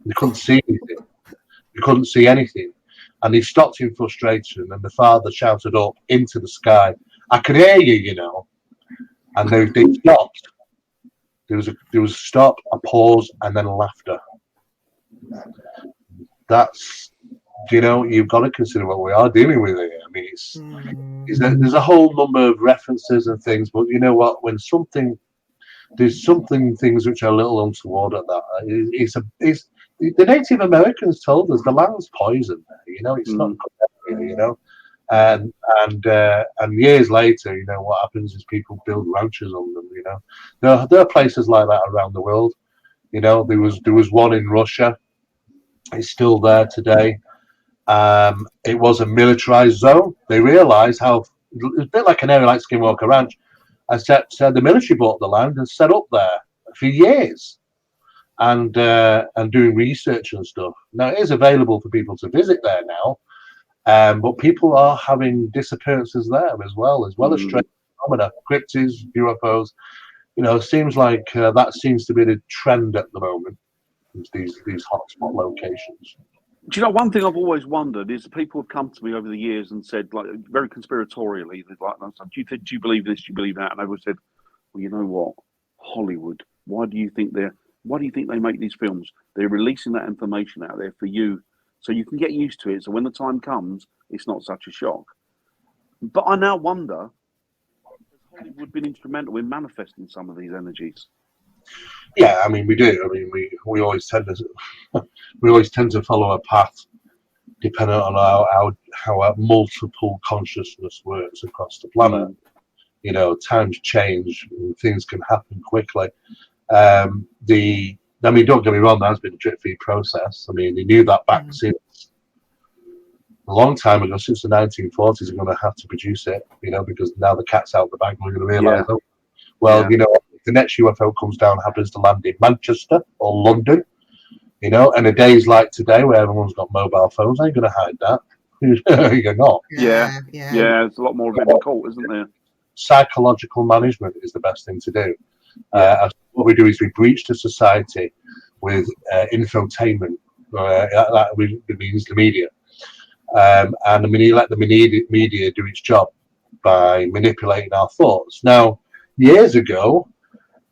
They couldn't see anything. They couldn't see anything. And they stopped in frustration, and the father shouted up into the sky, "I can hear you, you know." And they stopped. There was a stop, a pause, and then laughter. That's, you know, you've got to consider what we are dealing with here. I mean, there's a whole number of references and things, but you know what? When there's things which are a little untoward at that. The Native Americans told us the land's poisoned. You know, it's not good, you know. And years later, you know, what happens is people build ranches on them. You know, there are places like that around the world. You know, there was one in Russia. It's still there today. It was a militarized zone. They realized how it's a bit like an area like Skinwalker Ranch, except the military bought the land and set up there for years, and doing research and stuff. Now it is available for people to visit there now, but people are having disappearances there as well as strange phenomena, cryptids, UFOs. You know, it seems like that seems to be the trend at the moment. These hotspot locations. Do you know, one thing I've always wondered is people have come to me over the years and said, like, very conspiratorially, like, do you believe this? Do you believe that? And I always said, well, you know what, Hollywood. Why do you think they make these films? They're releasing that information out there for you, so you can get used to it. So when the time comes, it's not such a shock. But I now wonder, has Hollywood been instrumental in manifesting some of these energies? Yeah, I mean, we do. I mean, we always tend to follow a path depending on how our multiple consciousness works across the planet. You know, times change, and things can happen quickly. I mean, don't get me wrong, that's been a drip feed process. I mean, they knew that back since a long time ago, since the 1940s, they're going to have to produce it. You know, because now the cat's out of the bag, we're going to realise. Yeah. Well, you know, if the next UFO comes down, happens to land in Manchester or London, you know, and a days like today where everyone's got mobile phones, ain't going to hide that. You're not. Yeah. There's a lot more of it in court, isn't there? Psychological management is the best thing to do. What we do is we breach the society with infotainment. That means the media. And I mean, you let the media do its job by manipulating our thoughts. Now, years ago,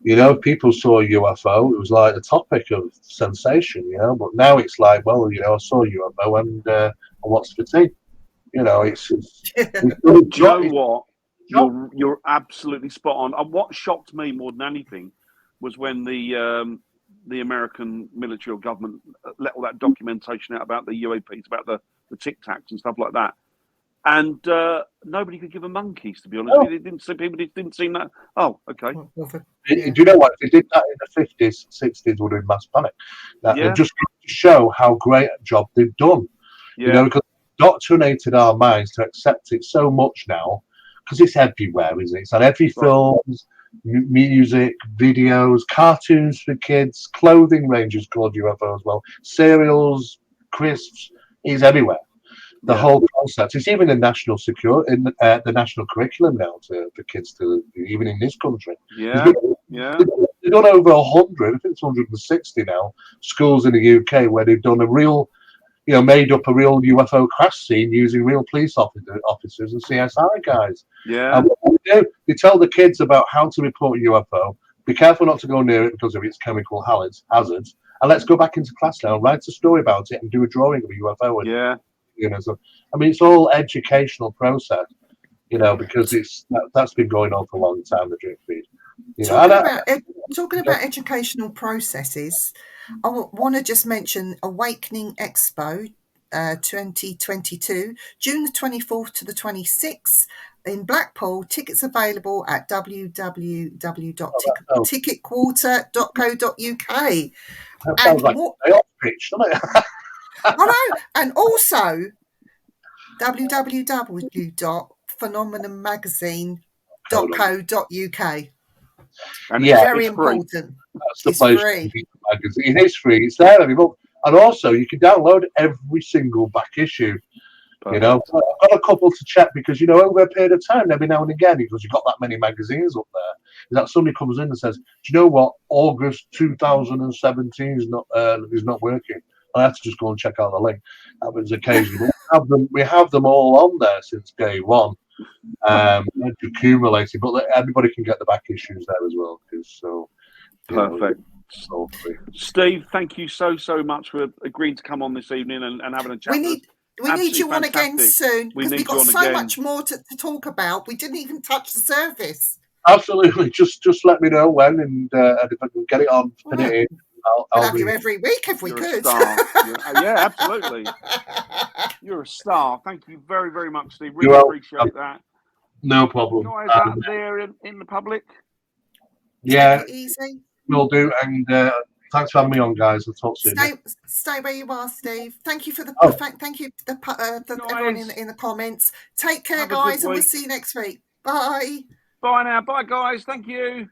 you know, people saw a UFO, it was like the topic of sensation, you know, but now it's like, well, you know, I saw a UFO and what's the tea? You know, it's do you know what? You're absolutely spot on. And what shocked me more than anything was when the American military or government let all that documentation out about the UAPs, about the Tic Tacs and stuff like that. And nobody could give a monkeys, to be honest with you. People didn't seem that. Oh, okay. Do you know what? If they did that in the 50s, 60s, would have been mass panic. They've just got to show how great a job they've done. You know, because indoctrinated our minds to accept it so much now, because it's everywhere, isn't it? It's on every film, music, videos, cartoons for kids, clothing ranges called UFO as well, cereals, crisps, is everywhere. The whole concept. It's even in national the national curriculum now for kids to, even in this country. They're they've done over 100, I think it's 160 now, schools in the UK where they've done a real, made up a real UFO crash scene using real police officers and CSI guys. Yeah. And what they do, they tell the kids about how to report a UFO. Be careful not to go near it because of its chemical hazards. And let's go back into class now, write a story about it, and do a drawing of a UFO. And, Yeah. it's all educational process, because that's been going on for a long time. The drip feed. Talking about educational processes, I want to just mention Awakening Expo 2022, June the 24th to the 26th in Blackpool. Tickets available at www.ticketquarter.co.uk. That sounds like a pitch, doesn't it? I know, and also www.phenomenonmagazine.co.uk. And very it's free. important. That's the It's place. free. Magazine. It is free. It's there every month, and also you can download every single back issue. Perfect. I've got a couple to check because over a period of time, every now and again, because you've got that many magazines up there, is that somebody comes in and says, "Do you know what? August 2017 is not working." I have to just go and check out the link. Happens occasionally. We have them all on there since day one. Accumulated, but everybody can get the back issues there as well. Perfect. Steve, thank you so much for agreeing to come on this evening and having a chat. We need you on again soon because we've got so much more to talk about. We didn't even touch the surface. Absolutely. Just let me know when, and if I can get it on, put it in. I'll have you every week if we could. A star. Yeah, absolutely. You're a star. Thank you very, very much, Steve. Really appreciate that. No problem. Guys out there in the public. Take it easy. Will do. And thanks for having me on, guys. I'll talk soon. Stay where you are, Steve. Thank you for the thank you for everyone in the comments. Take care, guys, and we'll see you next week. Bye. Bye now. Bye, guys. Thank you.